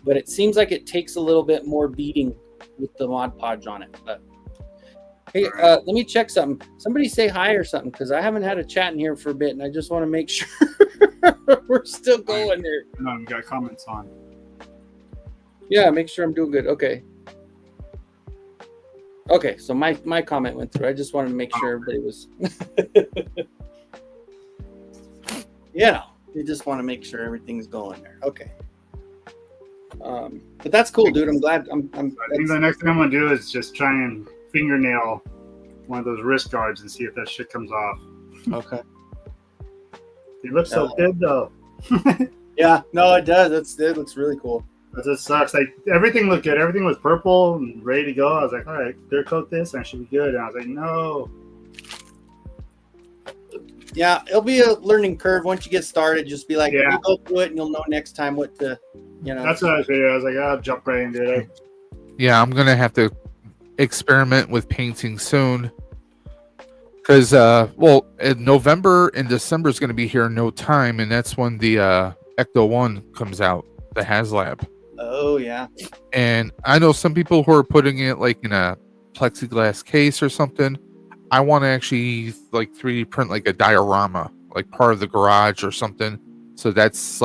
But it seems like it takes a little bit more beating with the Mod Podge on it. But hey, let me check something. Somebody say hi or something, because I haven't had a chat in here for a bit, and I just want to make sure we're still going there. No, we got comments on. Yeah, make sure I'm doing good. Okay. Okay, so my comment went through. I just wanted to make sure everybody was. Yeah, you just want to make sure everything's going there. Okay. But that's cool, dude. I'm glad. I think the next thing I'm gonna do is just try and fingernail one of those wrist guards and see if that shit comes off. Okay. It looks so good though. Yeah, no, it does. It looks really cool. It just sucks. Like everything looked good. Everything was purple and ready to go. I was like, all right, clear coat this and I should be good. And I was like, no. Yeah, it'll be a learning curve once you get started. Just be like, Yeah. you go through it and you'll know next time what to, That's what I figured. I was like, I'll jump right into it. Yeah, I'm gonna have to experiment with painting soon. Because in November and December is gonna be here in no time, and that's when the Ecto 1 comes out, the HasLab. Oh yeah. And I know some people who are putting it like in a plexiglass case or something. I want to actually like 3D print like a diorama, like part of the garage or something. So that's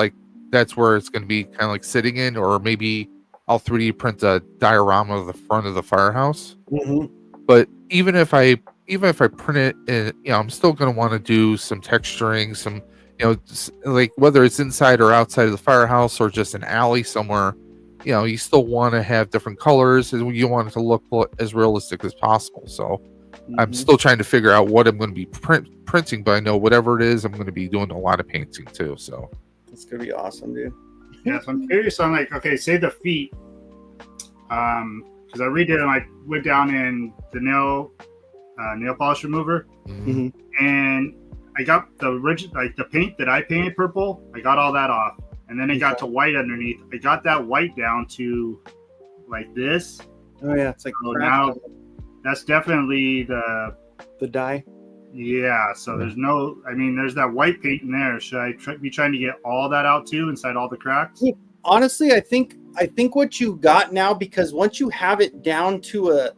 where it's going to be kind of like sitting in, or maybe I'll 3D print a diorama of the front of the firehouse. Mm-hmm. But even if I print it, I'm still going to want to do some texturing, some, like whether it's inside or outside of the firehouse or just an alley somewhere. You still want to have different colors, and you want it to look as realistic as possible. So I'm still trying to figure out what I'm going to be printing, but I know whatever it is, I'm going to be doing a lot of painting too. So it's gonna be awesome, dude. Yeah, so I'm curious on like, okay, say the feet, because I redid them. I went down in the nail nail polish remover, Mhm. and I got the original, like the paint that I painted purple. I got all that off, and then it got to white underneath. I got that white down to like this. Oh yeah, it's like So cracked now on that's definitely the the dye. yeah. So there's no, I mean, there's that white paint in there. Should I be trying to get all that out too inside all the cracks? Honestly, I think what you got now, because once you have it down to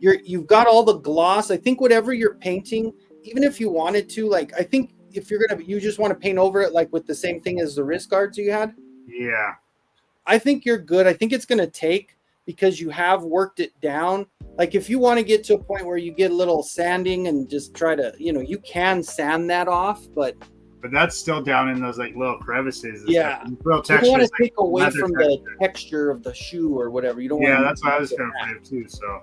you've got all the gloss. I think whatever you're painting, even if you wanted to, like, I think if you just want to paint over it, like with the same thing as the wrist guards you had. Yeah. I think you're good. I think it's going to take, because you have worked it down. Like if you want to get to a point where you get a little sanding and just try to, you can sand that off, but that's still down in those like little crevices. Yeah. Real you texture. don't want to Like take away leather from the texture of the shoe or whatever. You don't want Yeah, to that's what I was kind of afraid of too. So,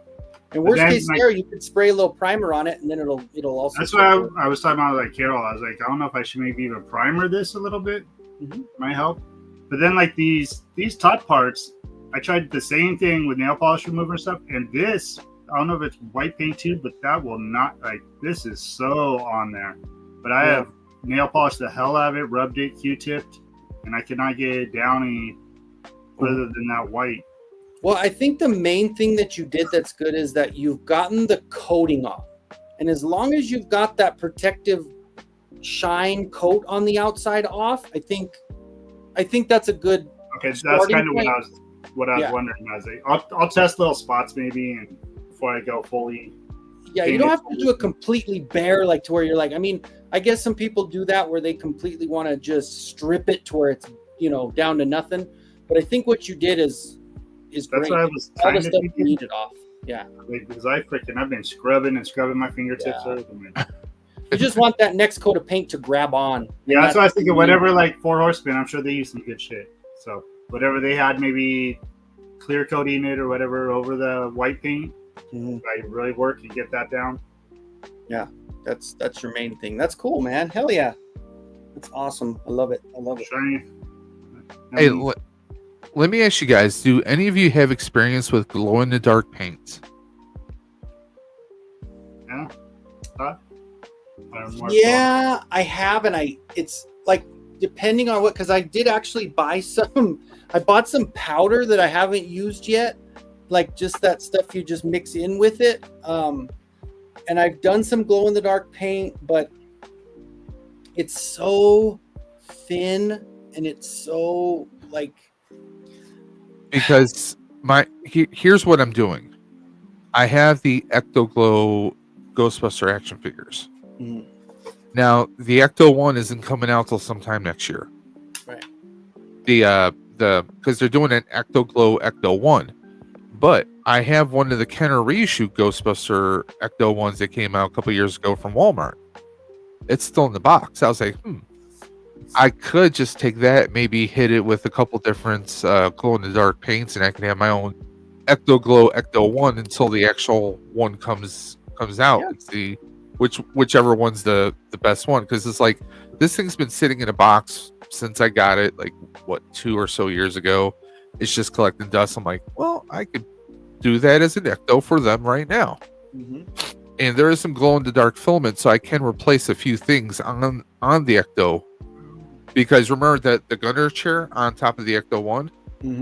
and worst then, case like, scenario, you could spray a little primer on it, and then it'll also. that's why I was talking about, like, Carol. I was like, I don't know if I should maybe even primer this a little bit. Might help. But then, like, these top parts, I tried the same thing with nail polish remover and stuff, and this, I don't know if it's white paint too, but that will not, like, this is so on there. But I have nail polished the hell out of it, rubbed it, Q-tipped, and I cannot get it down any further than that white. Well, I think the main thing that you did that's good is that you've gotten the coating off. And as long as you've got that protective shine coat on the outside off, I think that's a good. Okay, that's kind of what I was wondering. I was like, I'll test little spots maybe, and before I go fully. Yeah, you don't have to do it completely bare, like to where you're like. I mean, I guess some people do that where they completely want to just strip it to where it's down to nothing. But I think what you did is that's great. What I was all the stuff you needed off. Yeah, because I've been scrubbing my fingertips. You just want that next coat of paint to grab on. Yeah, that's what I was thinking. Whatever, like 4 Horsemen, I'm sure they use some good shit. So whatever they had, maybe clear coating it or whatever over the white paint. I really work and get that down. Yeah, that's your main thing. That's cool, man. Hell yeah, that's awesome. I love it. Hey, let me ask you guys: do any of you have experience with glow-in-the-dark paints? Yeah. Yeah, I have, and it's like depending on what, because I did actually buy some. I bought some powder that I haven't used yet, like just that stuff you just mix in with it. And I've done some glow-in-the-dark paint, but it's so thin and it's so like. Because here's what I'm doing. I have the Ecto-Glow Ghostbuster action figures. Now the Ecto one isn't coming out till sometime next year. Right. Because they're doing an Ecto-Glow Ecto one, but I have one of the Kenner reissue Ghostbuster Ecto ones that came out a couple years ago from Walmart. It's still in the box. I was like, I could just take that, maybe hit it with a couple different glow-in-the-dark paints, and I can have my own Ecto-Glow Ecto 1 until the actual one comes out and see whichever one's the best one. Because it's like, this thing's been sitting in a box since I got it, like, 2 or so years ago. It's just collecting dust. I'm like, well, I could do that as an Ecto for them right now. And there is some glow-in-the-dark filament, so I can replace a few things on the Ecto. Because remember that the gunner chair on top of the Ecto 1,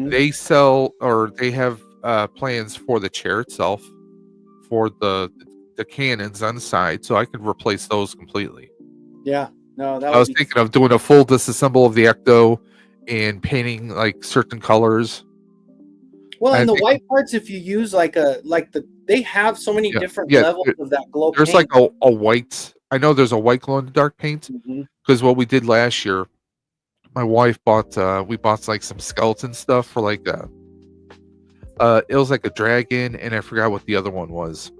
they sell, or they have plans for the chair itself, for the cannons on the side, so I could replace those completely. Yeah, no, I was thinking of doing a full disassemble of the Ecto and painting like certain colors. Well, and the white parts, if you use they have so many different levels of that glow. There's paint. like a white. I know there's a white glow in the dark paint, because what we did last year, my wife we bought like some skeleton stuff for like it was like a dragon, and I forgot what the other one was,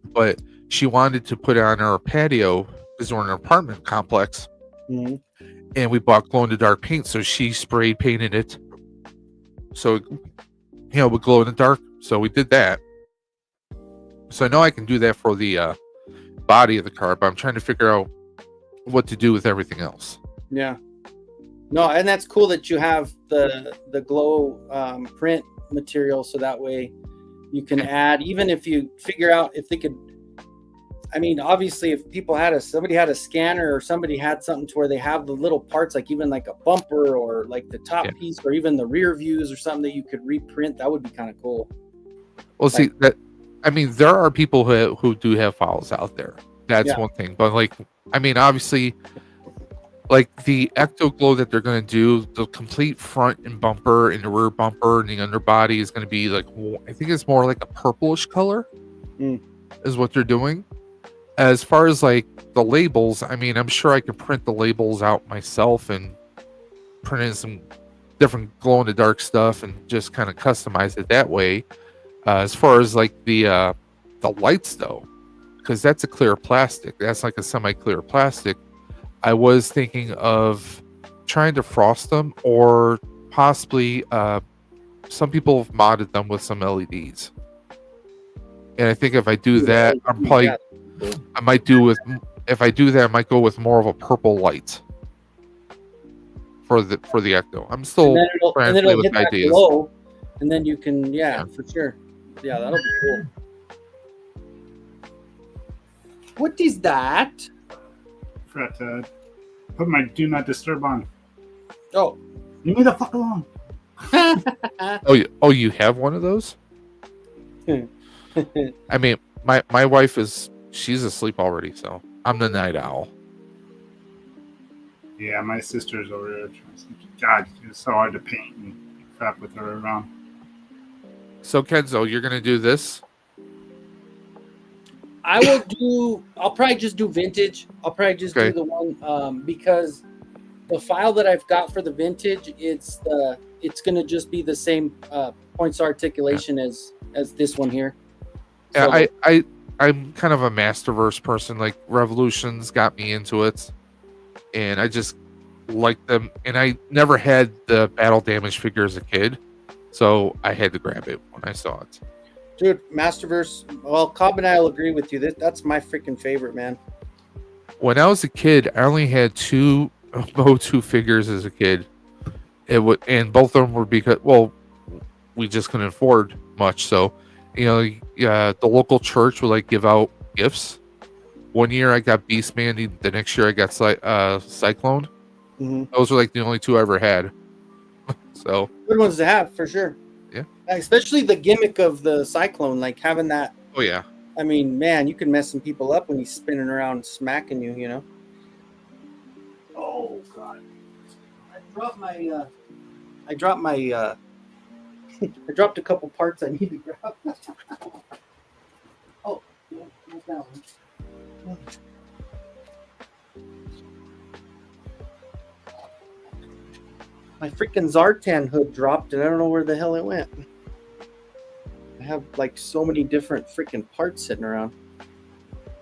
but she wanted to put it on our patio because we're in an apartment complex, and we bought glow in the dark paint, so she spray painted it, so would glow in the dark. So we did that. So I know I can do that for the body of the car, but I'm trying to figure out what to do with everything else. Yeah. No, and that's cool that you have the glow print material, so that way you can add, even if you figure out if they could I mean, obviously, if people somebody had a scanner or somebody had something to where they have the little parts, like even like a bumper or like the top piece or even the rear views or something that you could reprint, that would be kind of cool. Well, see that. I mean, there are people who do have files out there. That's one thing. But like, I mean, obviously, like the Ecto Glow that they're going to do, the complete front and bumper and the rear bumper and the underbody is going to be like, I think it's more like a purplish color is what they're doing. As far as like the labels, I mean, I'm sure I can print the labels out myself and print in some different glow in the dark stuff and just kind of customize it that way. As far as like the lights though, because that's a clear plastic, that's like a semi-clear plastic. I was thinking of trying to frost them, or possibly some people have modded them with some LEDs. And I think if I do that, I might do with, if I do that, I might go with more of a purple light for the Ecto. I'm still trying to play with ideas. Glow, and then you can, for sure. Yeah, that'll be cool. What is that? Forgot to put my do not disturb on. Oh, leave me the fuck alone. Oh, you have one of those? I mean, my wife she's asleep already, so I'm the night owl. Yeah, my sister's over there. God, it's so hard to paint and crap with her around. So Kenzo, you're gonna do this? I'll probably just do vintage. I'll probably just do the one because the file that I've got for the vintage, it's gonna just be the same points of articulation as this one here. So, yeah, I'm kind of a Masterverse person. Like Revolutions got me into it, and I just like them. And I never had the Battle Damage figure as a kid, so I had to grab it when I saw it. Dude, Masterverse. Well, Cobb and I will agree with you. That's my freaking favorite, man. When I was a kid, I only had two Mo2 figures as a kid. And both of them were because, well, we just couldn't afford much. So, you know, the local church would like give out gifts. One year I got Beastman. The next year I got Cyclone. Mm-hmm. Those were like the only two I ever had. So good ones to have for sure. Yeah, especially the gimmick of the Cyclone, like having that. Oh yeah. I mean, man, you can mess some people up when he's spinning around smacking you. You know. Oh God! I dropped my. I dropped a couple parts I need to grab. Oh, what's that one? My freaking Zartan hood dropped, and I don't know where the hell it went. I have like so many different freaking parts sitting around.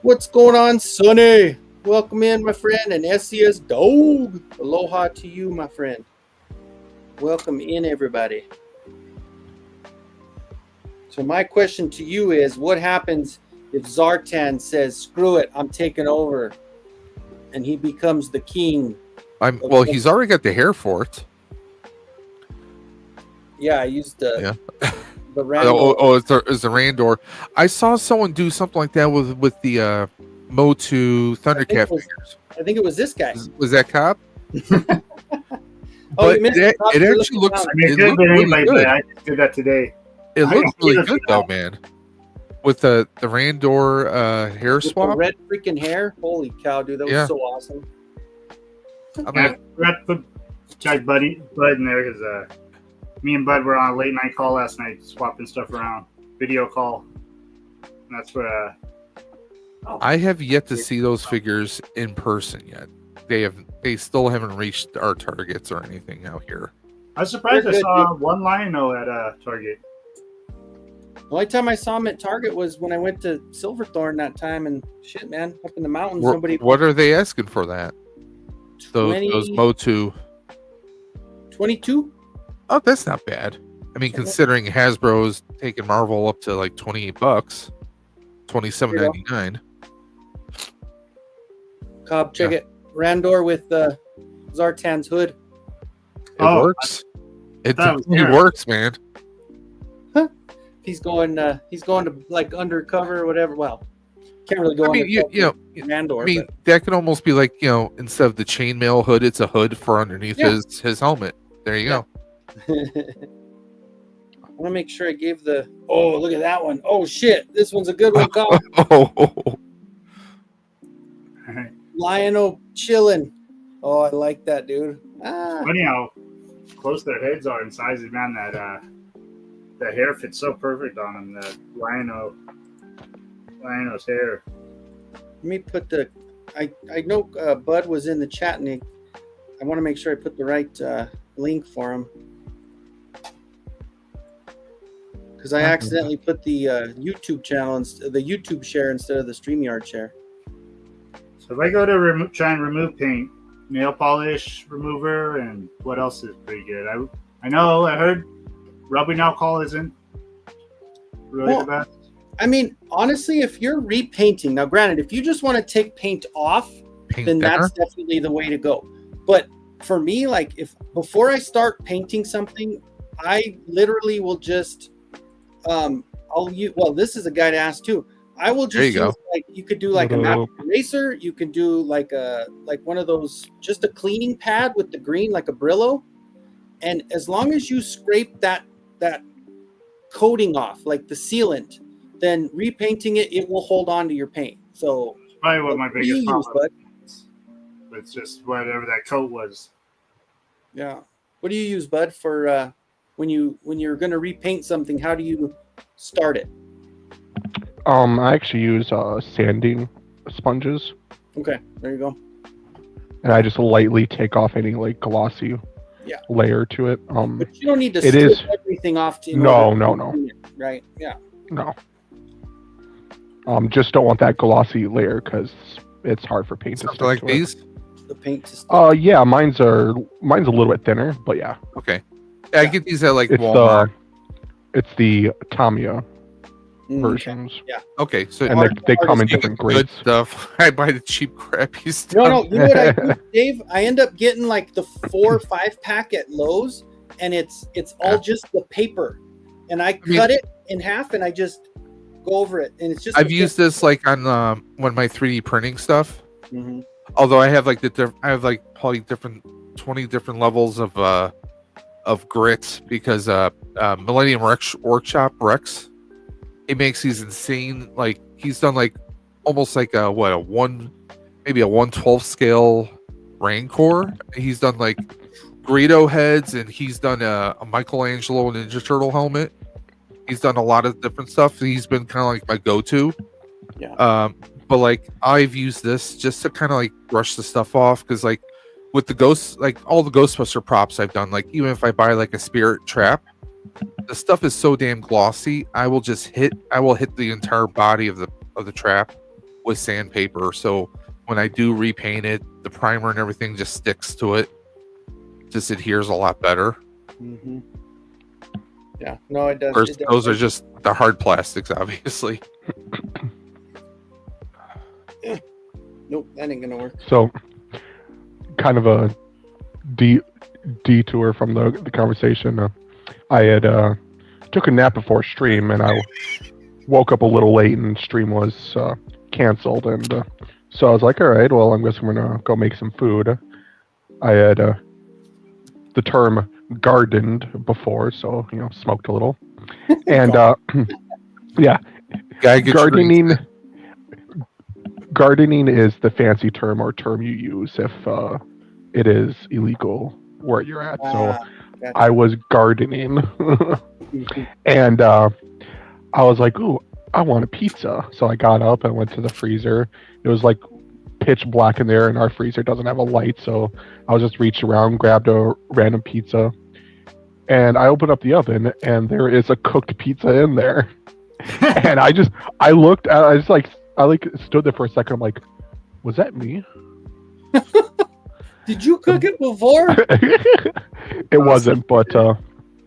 What's going on, Sonny? Welcome in, my friend, and SCS Dog. Aloha to you, my friend. Welcome in, everybody. So my question to you is, what happens if Zartan says, screw it, I'm taking over, and he becomes the king? Well, he's already got the hair for it. Yeah, I used the Randor. It's the Randor. I saw someone do something like that with the Mo2 Thundercat figures. I think it was this guy. Was that Cobb? Oh, you missed it actually looks. It looked really good. I just did that today. It looks really good though, man. With the Randor hair swap, the red freaking hair. Holy cow, dude, that was so awesome. I forgot to put Bud in there because me and Bud were on a late night call last night, swapping stuff around, video call. And that's where. I have yet to see those figures in person yet. They still haven't reached our targets or anything out here. I was surprised I saw one Lion-O at Target. The only time I saw him at Target was when I went to Silverthorne that time, and shit, man, up in the mountains, nobody. What are they asking for that? Those Mo2. 22? Oh, that's not bad. I mean, considering Hasbro's taking Marvel up to like $28, $27.99. Cobb, check it. Randor with Zartan's hood. It works. It works, man. He's going to like undercover or whatever. Well, Can't really go I on mean, the Mandor, I mean, that could almost be like, instead of the chainmail hood, it's a hood for underneath his helmet. There you go. I want to make sure I gave the. Oh, look at that one. Oh shit, this one's a good one, Kyle. Lion-O chilling. Oh, I like that, dude. Funny how close their heads are in sizes, man. That the hair fits so perfect on them. That Lion-O's hair. Let me put the. I know Bud was in the chat, and I want to make sure I put the right link for him because I accidentally put the YouTube channel, the YouTube share instead of the StreamYard share. So if I go to try and remove paint, nail polish remover, and what else is pretty good? I heard rubbing alcohol isn't really the best. I mean, honestly, if you're repainting, now granted, if you just want to take paint off, then that's definitely the way to go. But for me, like before I start painting something, I literally will just this is a guy to ask too. I will just use, like, you could do like a napkin eraser, you can do like one of those, just a cleaning pad with the green, like a Brillo, and as long as you scrape that coating off, like the sealant, then repainting it will hold on to your paint. So probably what my biggest problem is. It's just whatever that coat was. Yeah. What do you use, Bud, for when you're going to repaint something? How do you start it? I actually use sanding sponges. Okay, there you go. And I just lightly take off any like glossy layer to it. But you don't need to strip everything off. No. Right? Yeah. No. Just don't want that glossy layer because it's hard for paint to stick like to these. The paint to stick. Yeah, mine's a little bit thinner, but yeah. Okay. I get these at like Walmart. It's the Tamiya versions. Yeah. Okay, so they come in different grades. Good stuff. I buy the cheap crappy stuff. No. You know what I do, Dave? I end up getting like the 4 or 5 pack at Lowe's, and it's all just the paper, and I cut it in half, and I just go over it, and it's just. I've used this like on one of my 3D printing stuff. Mm-hmm. Although I have like probably 20 different levels of grit, because Millennium Workshop Rex, he makes these insane, like he's done like almost like a 1/12 scale Rancor. He's done like Greedo heads, and he's done a Michelangelo Ninja Turtle helmet. He's done a lot of different stuff. He's been kind of like my go-to. Yeah. But like I've used this just to kind of like brush the stuff off, because like with the ghosts, like all the Ghostbuster props I've done, like even if I buy like a spirit trap, the stuff is so damn glossy. I will hit the entire body of the trap with sandpaper. So when I do repaint it, the primer and everything just sticks to it. Just adheres a lot better. Mm-hmm. Yeah, no, it does. First, those are just the hard plastics, obviously. Nope, that ain't gonna work. So, kind of a detour from the conversation. I had took a nap before stream, and I woke up a little late, and stream was canceled. And so I was like, all right, well, I'm just gonna go make some food. I had the term gardened before, so smoked a little, and yeah, gardening is the fancy term or term you use if it is illegal where you're at. So gotcha. I was gardening, and I was like, ooh, I want a pizza. So I got up and went to the freezer. It was like pitch black in there, and our freezer doesn't have a light, so I was just reached around, grabbed a random pizza, and I opened up the oven, and there is a cooked pizza in there. And I looked at, I stood there for a second. I'm like, was that me? Did you cook it before? It wasn't, but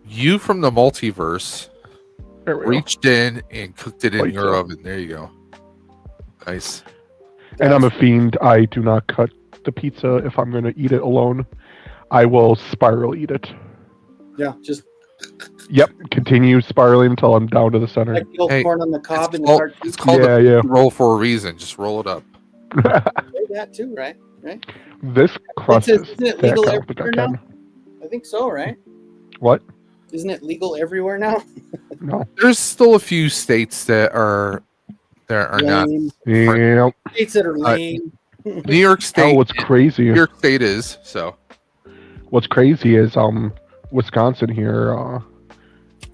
you from the multiverse reached in and cooked it in your oven. There you go. Nice. And I'm a fiend. I do not cut the pizza if I'm going to eat it alone. I will spiral eat it. Yeah, just Yep, continue spiraling until I'm down to the center. Like the old Hey, corn on the cob in the It's cartoon. called Yeah, a yeah. roll for a reason. Just roll it up. Say that too, right? Right. This crust is Isn't it thick. legal I don't think I everywhere can. now? I think so, right? What? Isn't it legal everywhere now? No. There's still a few states that are not. Lame. Yeah. States that are lame. New York State. Oh, what's crazy? New York State is so. What's crazy is Wisconsin here.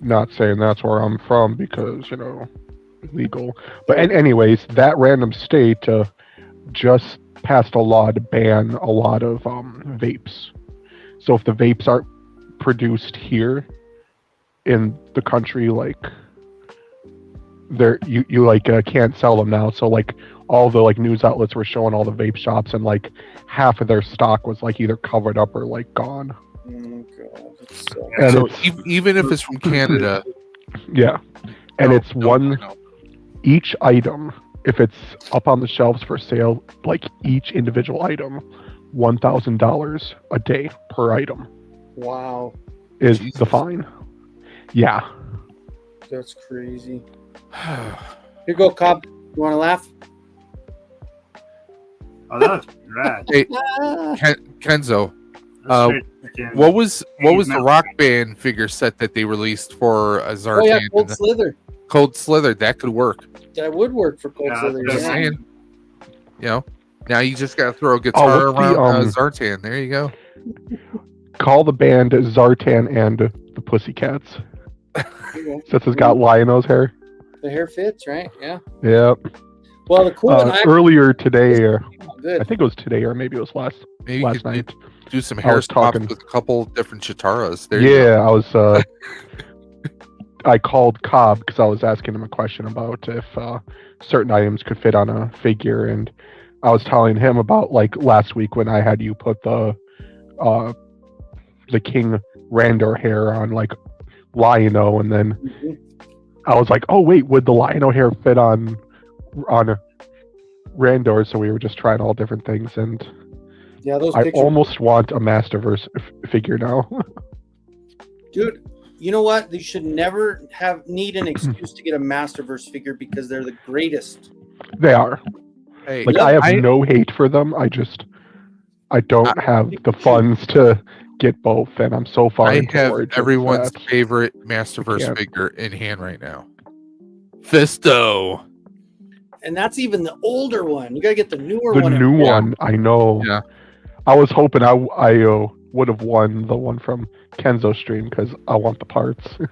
Not saying that's where I'm from because legal. But anyways, that random state just passed a law to ban a lot of vapes. So if the vapes aren't produced here in the country, like you like can't sell them now. So like all the like news outlets were showing all the vape shops, and like half of their stock was like either covered up or like gone. Oh god, that's so. And So it's- even if it's from Canada, Yeah, and it's one no. each item. If it's up on the shelves for sale, like each individual item, $1,000 a day per item Wow, is Jesus. the fine. Yeah. that's crazy. Here you go, Cobb. You want to laugh? Oh, that was rad. Hey, Ah. Kenzo, That's straight freaking- what was the Metal. Rock Band figure set that they released for a Zartan? Oh yeah, and Cold the Slither. Cold Slither? That could work. That would work for Cold Yeah, Slither. that's Just Yeah. saying. Now you just gotta throw a guitar what's the, around Zartan. There you go. Call the band Zartan and the Pussycats. There you go. Since it's got Lionel's hair. The hair fits, right? Yeah. Yep. Well, the cool one. Earlier today, I Good. think it was today or maybe it was last Maybe you could night. do some I hair was swaps talking- with a couple different chitaras. There you go. Yeah, I was. I called Cobb because I was asking him a question about if certain items could fit on a figure, and I was telling him about like last week when I had you put the King Randor hair on like Lion-O, and then Mhm. I was like, oh wait, would the Lion-O hair fit on Randor? So we were just trying all different things, and Yeah, those I pictures. almost want a Masterverse figure now. Dude, you know what? They should never need an excuse to get a Masterverse figure because they're the greatest. They are. Hey, Like, I have no hate for them. I don't have the funds to get both, and I'm so far I into have Origins everyone's that- favorite Masterverse can't. figure in hand right now. Fisto. And that's even the older one. You gotta get the newer the one. new one. I know. Yeah. I was hoping I would have won the one from Kenzo's stream because I want the parts. Who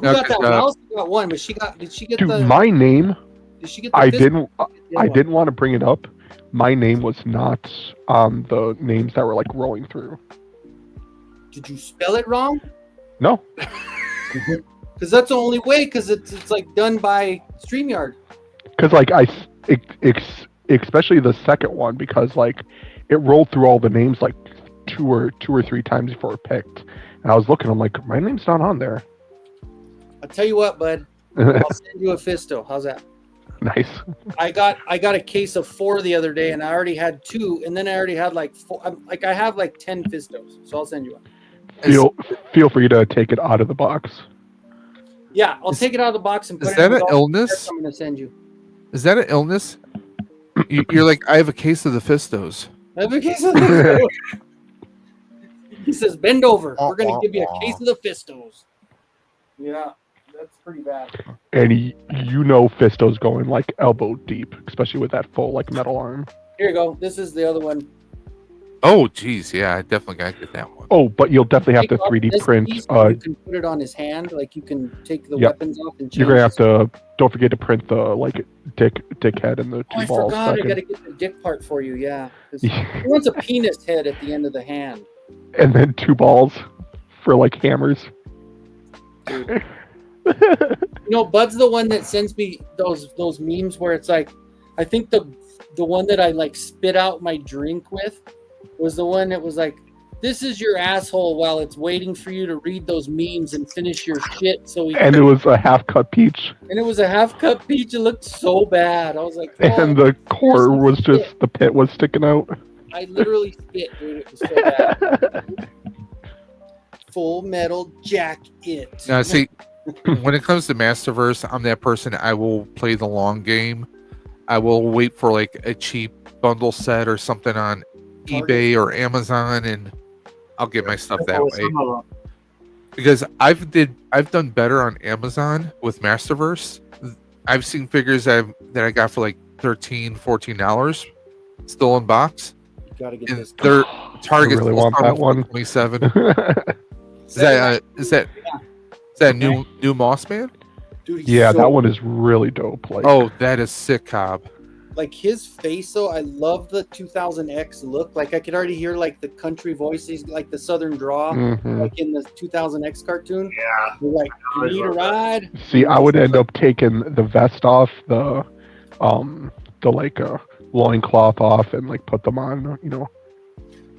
No, got that 'cause, one? Alice got one, but did she get Dude, the my name. did she get the I fist- didn't. the other I one? didn't want to bring it up. My name was not on the names that were like rolling through. Did you spell it wrong? No. Because that's the only way, because it's like done by StreamYard. Because like especially the second one, because like it rolled through all the names like two or three times before it picked, and I was looking. I'm like, my name's not on there. I'll tell you what, bud. I'll send you a Fisto. How's that? Nice. I got a case of 4 the other day, and I already had 2, and then I already had like 4. I have like 10 Fistos, so I'll send you one. Feel free to take it out of the box. Yeah, I'll take it out of the box and put Is it that in an the illness? I'm gonna send you. Is that an illness? You're like, I have a case of the Fistos. I have a case of the He says, bend over. We're gonna give you a case of the Fistos. Yeah, that's pretty bad. And Fisto's going like elbow deep, especially with that full like metal arm. Here you go. This is the other one. Oh, geez, yeah, I definitely gotta get that one. Oh, but you'll definitely have to Take off 3D this print. piece and you can put it on his hand. Like you can take the Yep. weapons off and change. You're gonna have his- to. Don't forget to print the like dick head and the two Oh, I balls. forgot. I second. gotta get the dick part for you. Yeah, 'cause he wants a penis head at the end of the hand. And then 2 balls for like hammers. Dude. You know, Bud's the one that sends me those memes where it's like, I think the one that I like spit out my drink with was the one that was like, this is your asshole while it's waiting for you to read those memes and finish your shit. So he And it was a half cut peach. and it was a half cup peach. It looked so bad. I was like, oh, And the core was just the pit was sticking out. I literally spit, dude. It was so bad. Full Metal Jacket. Now, see, when it comes to Masterverse, I'm that person. I will play the long game. I will wait for like a cheap bundle set or something on eBay or Amazon, and I'll get my stuff that way. Because I've done better on Amazon with Masterverse. I've seen figures that I got for like $13-14 still in box. You gotta get and this. their Target really want that one. 27. Is that new Moss Man? Dude, Yeah, that one is really dope. Like, oh, that is sick, Cobb. Like his face, though, I love the 2000X look. Like I could already hear like the country voices, like the Southern draw, like in the 2000X cartoon. Yeah. They're like, you need a ride? See, I would end up taking the vest off, the like loincloth off, and like put them on, you know,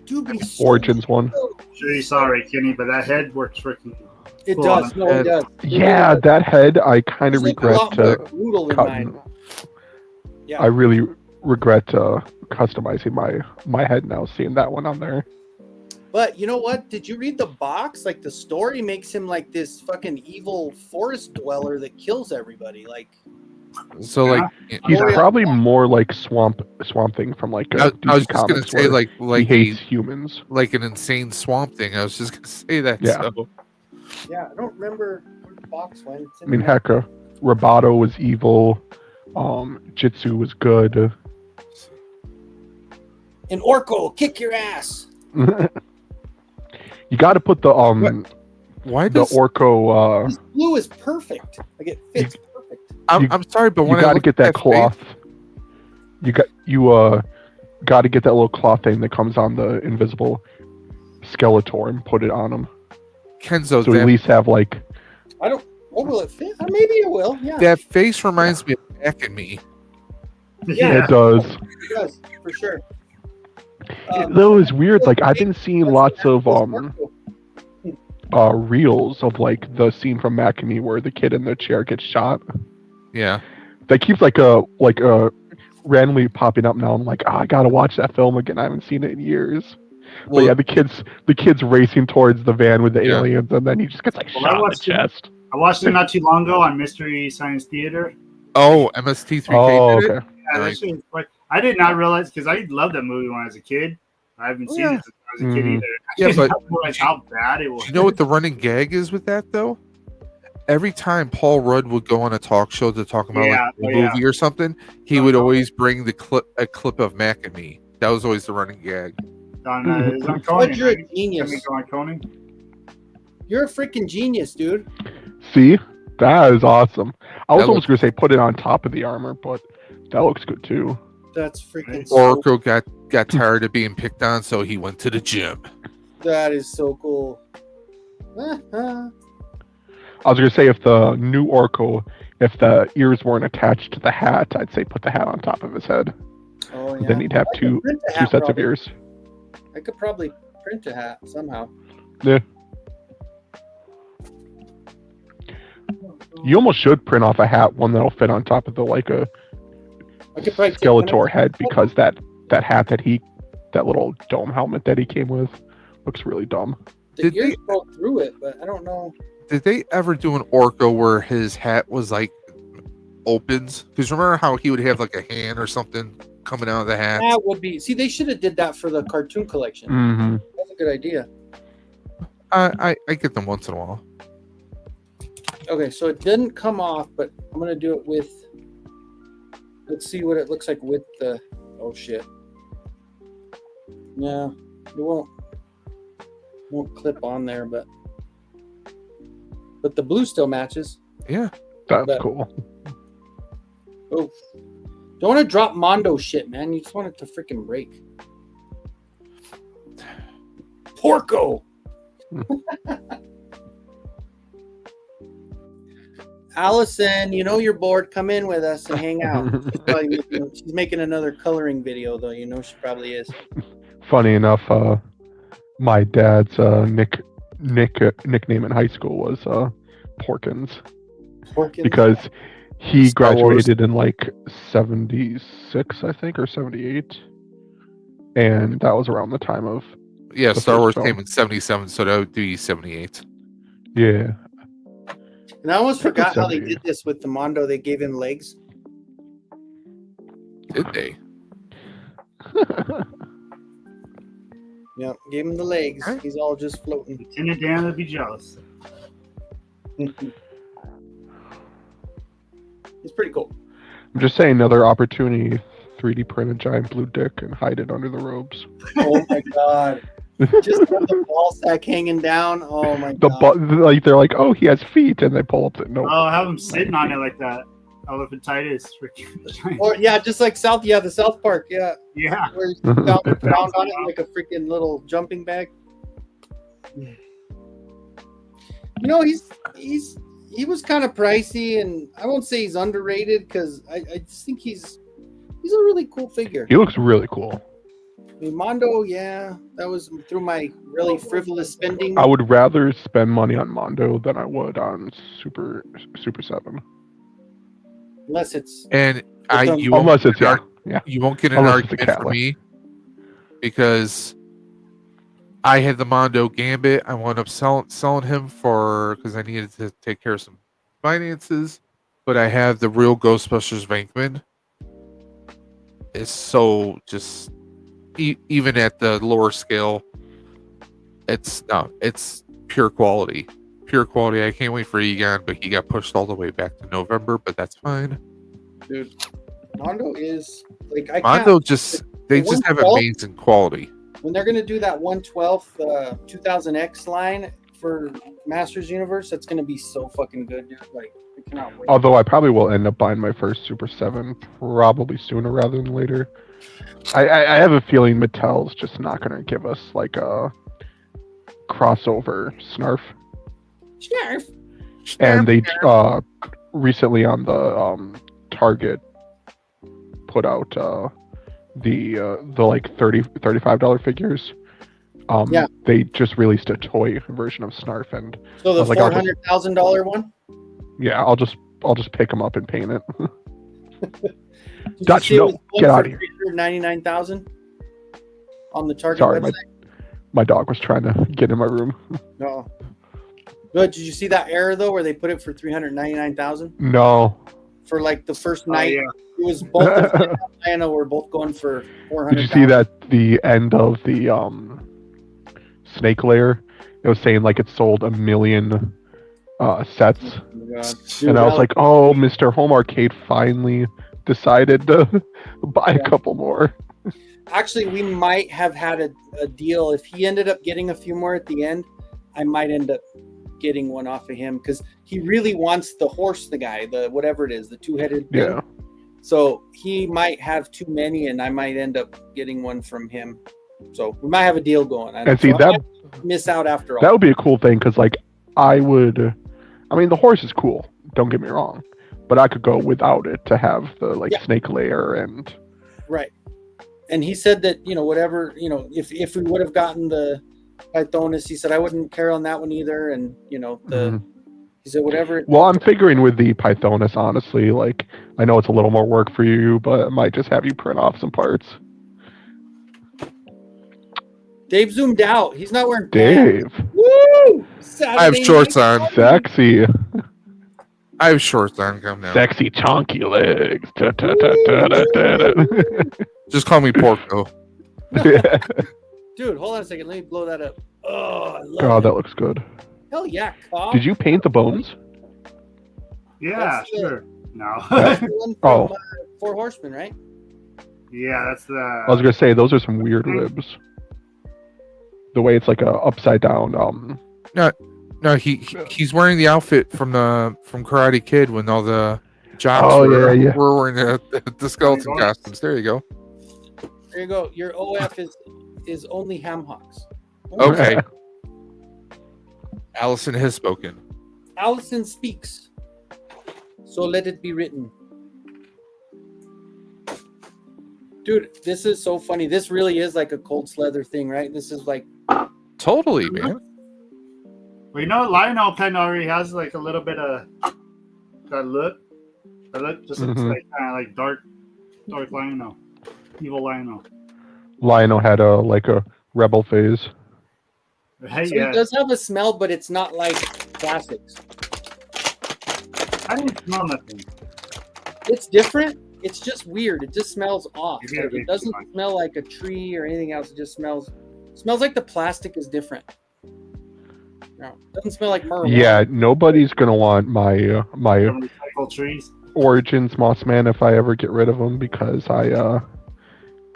Dude, he's so Origins one. Sure, you saw it, Kenny, but that head works freaking. It cool does. on No, it does. Yeah, that head, I kind of It's like a regret lot more to brutal than cut. mine. Yeah. I really regret customizing my head now, seeing that one on there. But you know what? Did you read the box? Like the story makes him like this fucking evil forest dweller that kills everybody. Like, So like He's Gloria- probably more like Swamp Thing from like I DC was just gonna Comics, say where like he hates humans. like an insane swamp thing. I was just gonna say that. Yeah. So. yeah, I don't remember where the box went. It's I in mean, there. heck, Roboto was evil. Jitsu was good. And Orko, kick your ass. You got to put the Why the does Orko. This blue is perfect. Like it fits perfect. I'm sorry, but You when I got to look get at that cloth. You got to get that little cloth thing that comes on the invisible Skeletor and put it on him. Kenzo, So at least have like. I don't. What will it fit? Maybe it will. Yeah, that face reminds me of Back and Me. Yeah. It does. it does for sure. Though it's weird. Like I've been seeing lots of reels of like the scene from Mac and Me where the kid in the chair gets shot. Yeah. That keeps like randomly popping up now. I'm like, I gotta watch that film again. I haven't seen it in years. Well, But yeah, the kid's racing towards the van with the Yeah. aliens, and then he just gets like Well, shot in the chest. I watched it not too long ago on Mystery Science Theater. Oh, MST3K Oh, did it? okay. Yeah, that shit was quite, I did not realize because I loved that movie when I was a kid. I haven't seen it since I was a kid Mhm. either. I Yeah, did but- not realize how bad it was. You know what the running gag is with that though? Every time Paul Rudd would go on a talk show to talk about Yeah, like a movie or something, he would always bring a clip of Mac and Me. That was always the running gag. On, it was on But Conan. you're a right? genius. Can we go on Conan? You're a freaking genius, dude. See, that is awesome. I was That almost gonna say put it on top of the armor, but that looks good too. That's freaking. So, Orko got tired of being picked on, so he went to the gym. that is so cool. I was gonna say if the new Orko, if the ears weren't attached to the hat, I'd say put the hat on top of his head. Oh yeah. Then he'd have I could two print a sets hat, of probably. ears. I could probably print a hat somehow. Yeah. You almost should print off a hat, one that'll fit on top of the like a I could probably take one of Skeletor head, because that hat that little dome helmet that he came with looks really dumb. The Did ears they- broke through it, but I don't know. Did they ever do an Orko where his hat was like opens? Because remember how he would have like a hand or something coming out of the hat? That would be. See, they should have did that for the cartoon collection. Mm-hmm. That's a good idea. I get them once in a while. Okay, so it didn't come off, but I'm gonna do it with. Let's see what it looks like with the. Oh shit. Yeah, it won't clip on there, but the blue still matches. Yeah. That's But- cool. Oh, don't want to drop Mondo shit, man. You just want it to freaking break. Porco. Allison, you know you're bored. Come in with us and hang out. She's making another coloring video, though. You know she probably is. Funny enough, my dad's nickname in high school was Porkins, Porkins. because he Star Wars. graduated in like 76, I think, or 78, and that was around the time of Yeah, The Star first Wars film. came in 77, so that would be 78. Yeah. And I almost forgot how they 78. did this with the Mondo. They gave him legs. Did they? Yeah, gave him the legs. Right. He's all just floating. Lieutenant Dan would be jealous. It's pretty cool. I'm just saying, another opportunity. 3D print a giant blue dick and hide it under the robes. Oh my god. Just have the ball sack hanging down. Oh my The god. like they're like, oh, he has feet, and they pull up the no. Oh, have him sitting on it like that. Elephantitis. Or yeah, just like the South Park, yeah. Yeah. Where he's bound on it like a freaking little jumping bag. You know, he was kind of pricey, and I won't say he's underrated because I just think he's a really cool figure. He looks really cool. I mean, Mondo, yeah, that was through my really frivolous spending. I would rather spend money on Mondo than I would on Super 7. Unless it's And you Unless won't it's get an yeah. you won't get an Unless it's a argument from Cadillac. me because I had the Mondo Gambit. I wound up selling him because I needed to take care of some finances. But I have the real Ghostbusters Venkman. It's so just even at the lower scale, it's pure quality. Pure quality. I can't wait for Egon, but he got pushed all the way back to November, but that's fine. dude. Mondo is like Mondo just have 112 amazing quality. when they're gonna do that 112th 2000X line for Masters Universe. That's gonna be so fucking good, dude. Like I cannot wait. Although I probably will end up buying my first Super 7 probably sooner rather than later. I have a feeling Mattel's just not going to give us like a crossover Snarf. And they recently on the Target put out the like $35 figures. Yeah. They just released a toy version of Snarf, and So the like, I'll just- $400,000 one. yeah, I'll just pick them up and paint it. Did you Dutch, see it no, was going get for out of here. $399,000 on the Target Sorry, website. my dog was trying to get in my room. No. But did you see that error though, where they put it for $399,000 No. for like the first Oh, night? yeah. It was both of them and Atlanta were both going for $400,000. Did you see that the end of the Snake Layer? It was saying like it sold 1 million sets, Oh my God. Dude, and I was that like, "Oh, Mr. Home Arcade finally decided to buy a couple more." actually, we might have had a deal. If he ended up getting a few more at the end, I might end up getting one off of him because he really wants the horse, the guy, the whatever it is, the two-headed thing. Yeah. So he might have too many, and I might end up getting one from him. So we might have a deal going. And see So I that might miss out after all. that would be a cool thing because like I mean the horse is cool. Don't get me wrong, but I could go without it to have the like Yeah. Snake Layer and Right. And he said that, whatever, if we would have gotten the Pythonus, he said I wouldn't care on that one either. And, he said whatever. Well, I'm figuring with the Pythonus, honestly, like I know it's a little more work for you, but it might just have you print off some parts. Dave zoomed out. He's not wearing pants. Dave, Woo! I have shorts on. sexy, I have shorts on. Come now. sexy chunky legs. Ta-ta-ta-ta-ta-ta-ta. Just call me Porco. Yeah. Dude, hold on a second. Let me blow that up. Oh, I love Oh, it. that looks good. Hell yeah, Cobb. Did you paint the bones? Yeah, That's the- sure. No. That's the one from Oh. Four Horsemen, right? Yeah, that's the. I was gonna say those are some weird ribs. The way it's like a upside down. No, he's wearing the outfit from Karate Kid when all the jocks Oh, were yeah. wearing the skeleton costumes. There you go. There you go. Your OF is only ham hocks. Okay. Allison has spoken. Allison speaks. So let it be written. Dude, this is so funny. This really is like a cold leather thing, right? This is like Totally, man. Well, you know, Lionel kind of already has like a little bit of that look. That look just looks Mhm. like kind of like dark Lionel, evil Lionel. Lionel had a rebel phase. Hey, So yeah. it does have a smell, but it's not like classics. I didn't smell nothing. It's different. It's just weird. It just smells off. Maybe I Like, vape it doesn't too much. smell like a tree or anything else. It just smells like the plastic is different. No, it doesn't smell like marijuana. Yeah, nobody's gonna want my my Some recycled trees. Origins Mossman if I ever get rid of them because I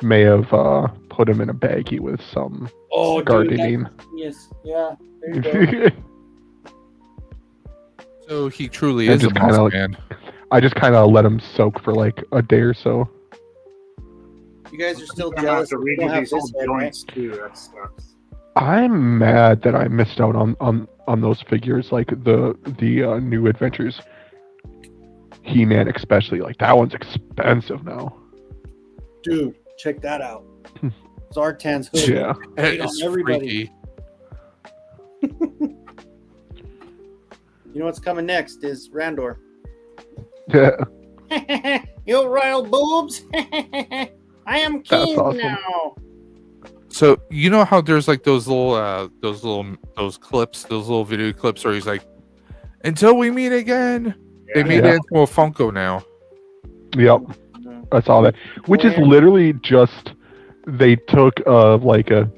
may have put them in a baggie with some gardening. Yes, yeah. There you go. So he truly I is a just kinda moss man. I just kind of let them soak for like a day or so. You guys are still I'm gonna have jealous. to that you don't redo have these whole this head, right? joints too. That sucks. I'm mad that I missed out on those figures, like the new adventures. He-Man especially, like that one's expensive now. Dude, check that out. Zartan's hood. Yeah. Hate on It's everybody. freaky. You know what's coming next is Randor. Yeah. You royal boobs. I am That's king awesome. now. So you know how there's like those clips, those little video clips where he's like, "Until we meet again." They made Yeah. it into a Funko now. Yep. I saw that. Which is literally just they took like a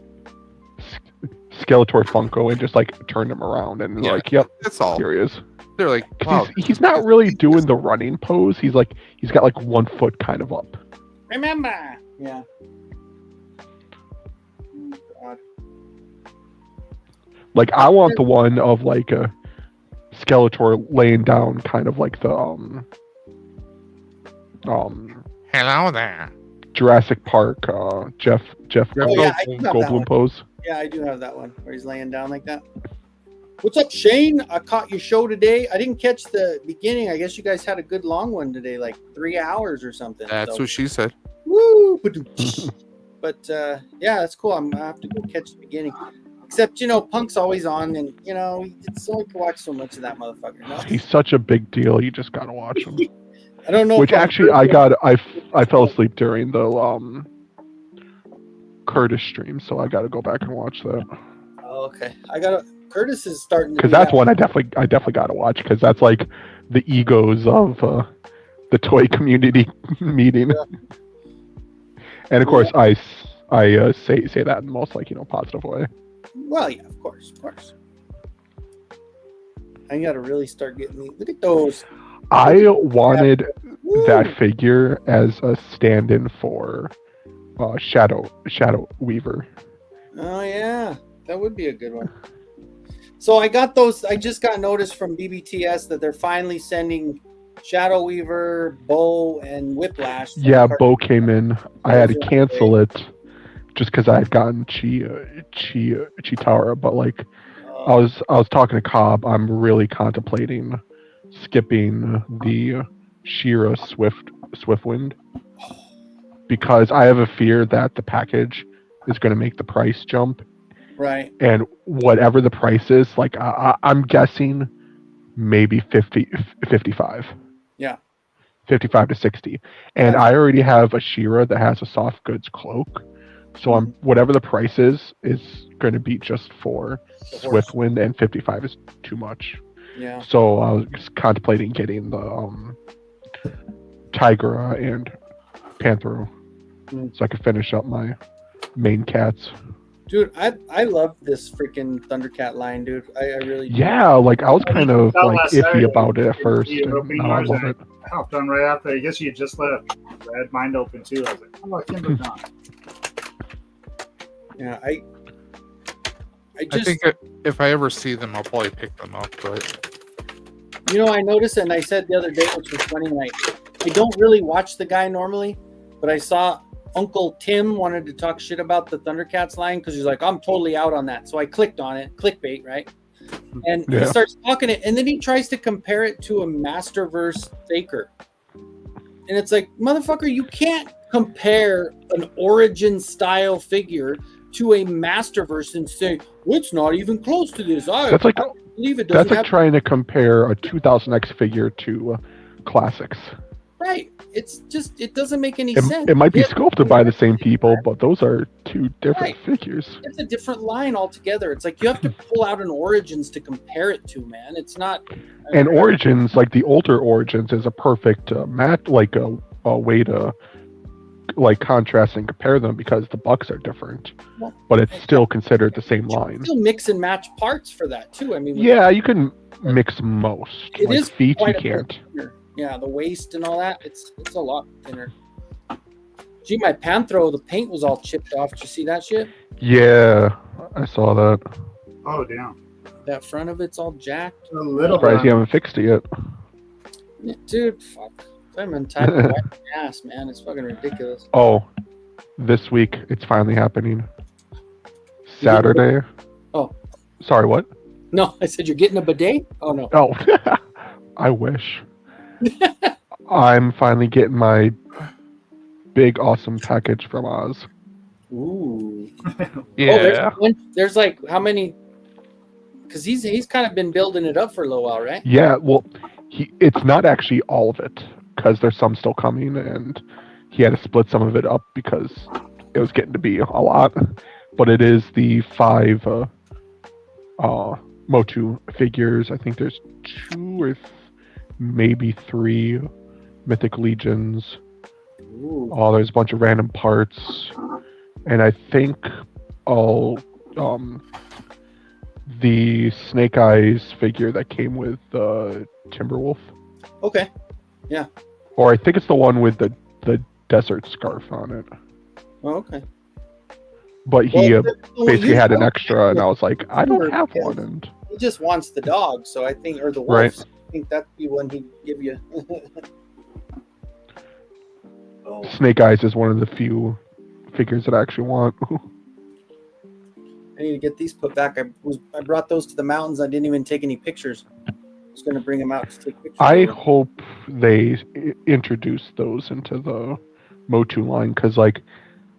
Skeletor Funko and just like turned him around and Yeah, like, yep, that's all. here he is. They're like, 'Cause wow, he's not really doing the running pose. He's got like 1 foot kind of up. Remember. Yeah. Oh, God. Like I want the one of like a Skeletor laying down, kind of like the hello there. Jurassic Park Jeff Oh, yeah, I do have that Goldblum one. pose. Yeah, I do have that one where he's laying down like that. What's up, Shane? I caught your show today. I didn't catch the beginning. I guess you guys had a good long one today, like 3 hours or something. That's so. what she said. Woo! But yeah, that's cool. I have to go catch the beginning. Except, Punk's always on, and it's only to watch so much of that motherfucker. No? He's such a big deal. You just gotta watch him. I don't know. Which actually, I fell asleep during the Curtis stream, so I got to go back and watch that. Oh, okay. Curtis is starting to. Because that's one I definitely got to watch, because that's like the egos of the toy community meeting. Yeah. And of course, I say that in the most positive way. Well, yeah, of course. I got to really start getting these. Look at those. I wanted Woo! that figure as a stand-in for Shadow Weaver. Oh yeah, that would be a good one. So I got those. I just got notice from BBTS that they're finally sending Shadow Weaver, Bo, and Whiplash. Yeah, Bo came in. I had to cancel it just because I had gotten Chitara, but like I was talking to Cobb. I'm really contemplating skipping the She-Ra Swiftwind because I have a fear that the package is going to make the price jump. Right. And whatever the price is, like I'm guessing maybe 55. Yeah. 55 to 60. And I already have a She-Ra that has a soft goods cloak. So I'm whatever the price is going to be just for Swiftwind, and 55 is too much. Yeah. So I was contemplating getting the Tigera and Panthro so I could finish up my main cats. Dude, I love this freaking Thundercat line, dude. I really do. Yeah, like I was kind of like iffy about it at first. And now I love it. I hopped on right after. I guess you just left. I had mine open too. I was like, oh, Kimber's on. Yeah, I think if I ever see them, I'll probably pick them up. But I noticed, and I said the other day, which was funny, like I don't really watch the guy normally, but I saw Uncle Tim wanted to talk shit about the Thundercats line because he's like, I'm totally out on that. So I clicked on it, clickbait, right? And he starts talking it, and then he tries to compare it to a Masterverse Faker. And it's like, motherfucker, you can't compare an origin style figure to a Masterverse and say, well, it's not even close to this. I believe it doesn't that's like trying to compare a 2000X figure to classics. Right. It's just, it doesn't make any sense. It might be Yeah, sculpted by the same people, but those are two different Right. figures. It's a different line altogether. It's like you have to pull out an Origins to compare it to, man. It's not. And Origins, like the older Origins, is a perfect match, like a way to like contrast and compare them because the bucks are different, Well, but it's still considered the same you can line. still mix and match parts for that too. I mean, with Yeah, you can mix most. It like is feet, you quite a bit can't. thinner. Yeah, the waist and all that. It's a lot thinner. Gee, my Panthro, the paint was all chipped off. Did you see that shit? Yeah, I saw that. Oh damn. That front of it's all jacked. A little Surprised bit. you haven't fixed it yet. Yeah, dude, fuck. I'm entitled to wipe my ass, man. It's fucking ridiculous. Oh, this week it's finally happening. Saturday. Oh. Sorry, what? No, I said you're getting a bidet? Oh, no. Oh, I wish. I'm finally getting my big, awesome package from Oz. Ooh. Yeah. Oh, there's like, how many? Because he's kind of been building it up for a little while, right? Yeah, well, it's not actually all of it, because there's some still coming, and he had to split some of it up because it was getting to be a lot. But it is the 5 Motu figures. I think there's 2 or maybe 3 Mythic Legions. Ooh. Oh, there's a bunch of random parts, and I think all the Snake Eyes figure that came with Timberwolf. Okay. Or I think it's the one with the desert scarf on it. Oh, okay. But he basically had an usually extra, and I was like, I don't have one. And he just wants the dog, so I think, or the wolf. Right. So I think that'd be one he'd give you. Oh. Snake Eyes is one of the few figures that I actually want. I need to get these put back. I brought those to the mountains. I didn't even take any pictures. I was going to bring them out to take pictures. I hope they introduce those into the Motu line, because like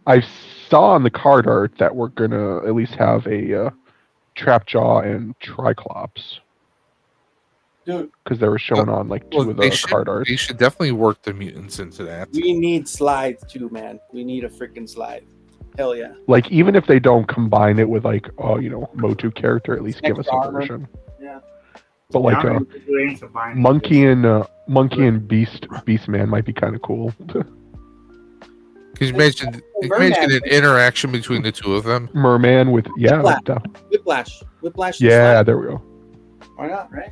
I saw on the card art that we're gonna at least have a Trapjaw and Triclops. Dude, because they were showing on like 2 of the card art. They should definitely work the mutants into that. we need slides too, man. We need a freaking slide. Hell yeah. Like even if they don't combine it with like Motu character, at least give us a Extra armor. version. Yeah. But like Monkey and Beast Man might be kind of cool. Can you imagine an interaction between the 2 of them? Merman with Whiplash. Whiplash. Yeah, there we go. Why not, right?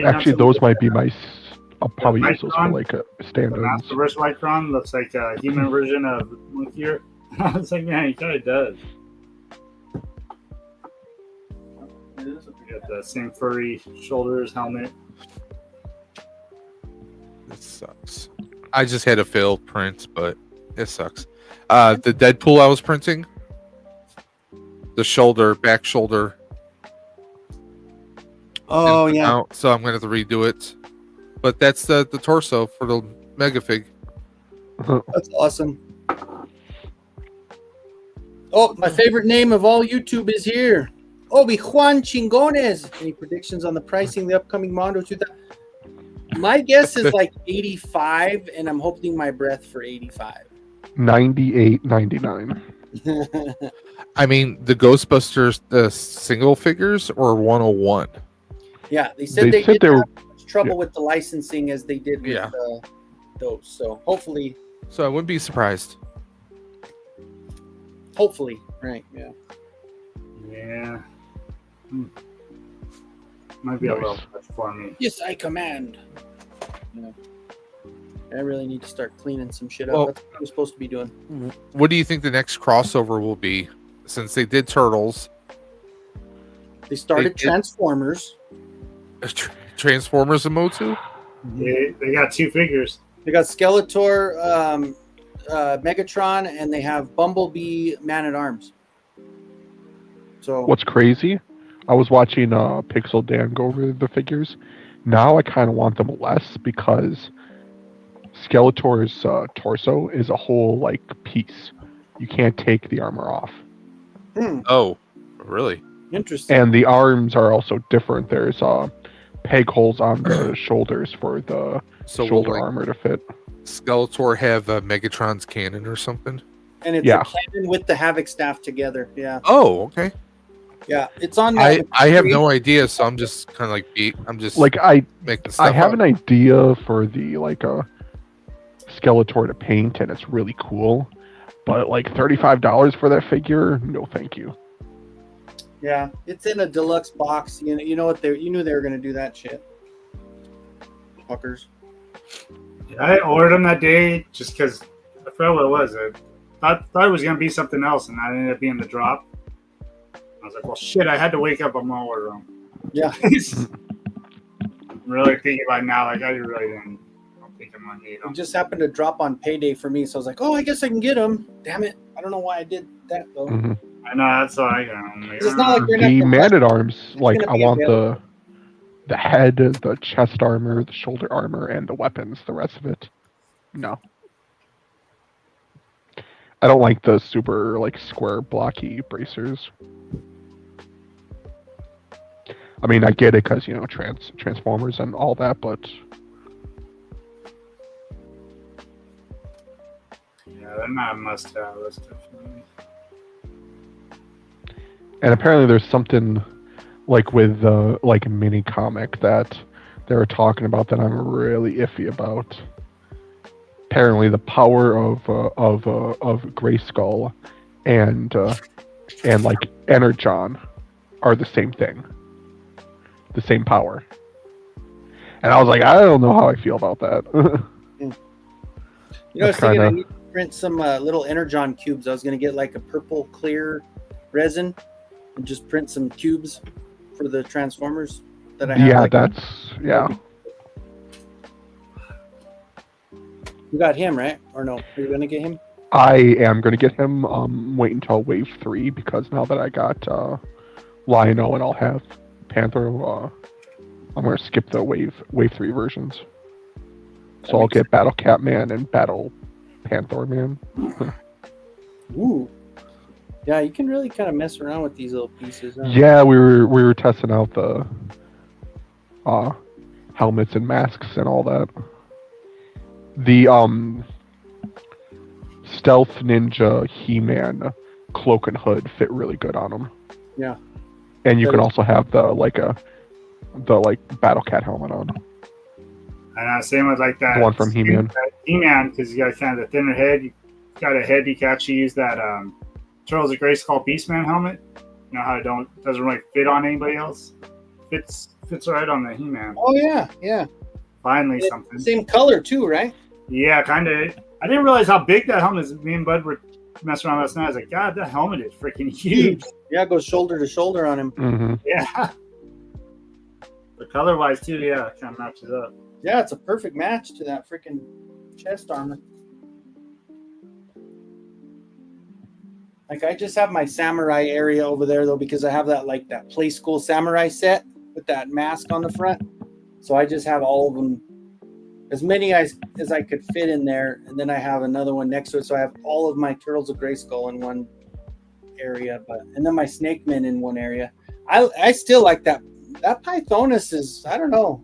Actually, those might be my. I'll probably use those for like a stand-ins. Masterverse Micron looks like a human version of Monkey. I was like, man, he kind of does. You got the same furry shoulders, helmet. This sucks. I just had a failed print, but it sucks. The Deadpool I was printing, the back shoulder. Oh yeah. Out, so I'm gonna have to redo it. But that's the torso for the Mega Fig. That's awesome. Oh, my favorite name of all YouTube is here. Obi-Juan Chingones. Any predictions on the pricing of the upcoming Mondo 2000? My guess is like 85, and I'm holding my breath for 85. 98.99. I mean, the Ghostbusters, the single figures, or 101. Yeah, they said they didn't have as much trouble yeah. with the licensing as they did with those. So hopefully. So I wouldn't be surprised. Hopefully, right? Yeah. Yeah. Might be a little much for me. Yes, I command. Yeah. I really need to start cleaning some shit up. Well, That's what I'm supposed to be doing. What do you think the next crossover will be? Since they did Turtles, They started Transformers. Transformers and Motu? They got 2 figures. They got Skeletor, Megatron, and they have Bumblebee Man-at-Arms. So What's crazy? I was watching Pixel Dan go over the figures. Now I kind of want them less because Skeletor's torso is a whole like piece. You can't take the armor off. Oh, really? Interesting. And the arms are also different. There's peg holes on the shoulders for the So will shoulder like armor to fit. Skeletor have Megatron's cannon or something? And it's Yeah. a cannon with the Havoc staff together. Yeah. Oh, okay. Yeah. It's on I have no idea, so I'm just kind of like I'm just Like making stuff I have up. an idea for the like a Skeletor to paint, and it's really cool. But like $35 for that figure, no, thank you. Yeah, it's in a deluxe box. You know what you knew they were gonna do that shit. Fuckers. I ordered them that day just because I forgot what it was. I thought it was gonna be something else, and that ended up being the drop. I was like, well, shit, I had to wake up. I'm gonna order them. Yeah. I'm really thinking about it now. Like I really don't think I'm gonna need them. It just happened to drop on payday for me, so I was like, oh, I guess I can get them. Damn it! I don't know why I did that though. Mm-hmm. I know that's why I got them. It's not like you're not The gonna Man at Arms, like gonna I be want available. the head, the chest armor, the shoulder armor, and the weapons. The rest of it, no. I don't like the super like square blocky bracers. I mean, I get it because Transformers and all that, but Yeah, they're not a must-have. That's definitely. and apparently there's something like with the like mini comic that they were talking about that I'm really iffy about. Apparently, the power of Grayskull and like Energon are the same thing, the same power. And I was like, I don't know how I feel about that. I was thinking I need to print some little Energon cubes. I was gonna get like a purple clear resin and just print some cubes for the Transformers that I have. Yeah, like, yeah. You got him, right? Or no? Are you gonna get him? I am gonna get him. Wait until Wave 3 because now that I got Lion-O and I'll have Panther, I'm gonna skip the Wave 3 versions. So I'll get Battle Cat Man and Battle Panther Man. Ooh. Yeah, you can really kind of mess around with these little pieces. Huh? Yeah, we were testing out the helmets and masks and all that. The Stealth Ninja He-Man cloak and hood fit really good on him. Yeah. And you can also have the Battle Cat helmet on. And same with like that. The one from He-Man. He-Man, because you got kind of the thinner head. You got a head. You can actually use that Turtles of Grayskull Beastman helmet. You know how it doesn't really fit on anybody else. Fits right on the He-Man. Oh yeah. Finally, something. Same color too, right? Yeah, kind of. I didn't realize how big that helmet is. Me and Bud were messing around last night. I was like, God, that helmet is freaking huge. Yeah, it goes shoulder to shoulder on him. Mm-hmm. Yeah. But color-wise, too, yeah, it kind of matches up. Yeah, it's a perfect match to that freaking chest armor. Like, I just have my samurai area over there, though, because I have that play school samurai set with that mask on the front. So I just have all of them, as many as I could fit in there, and then I have another one next to it. So I have all of my Turtles of Grayskull in one area, and then my Snake Men in one area. I still like that. That Pythonus is, I don't know.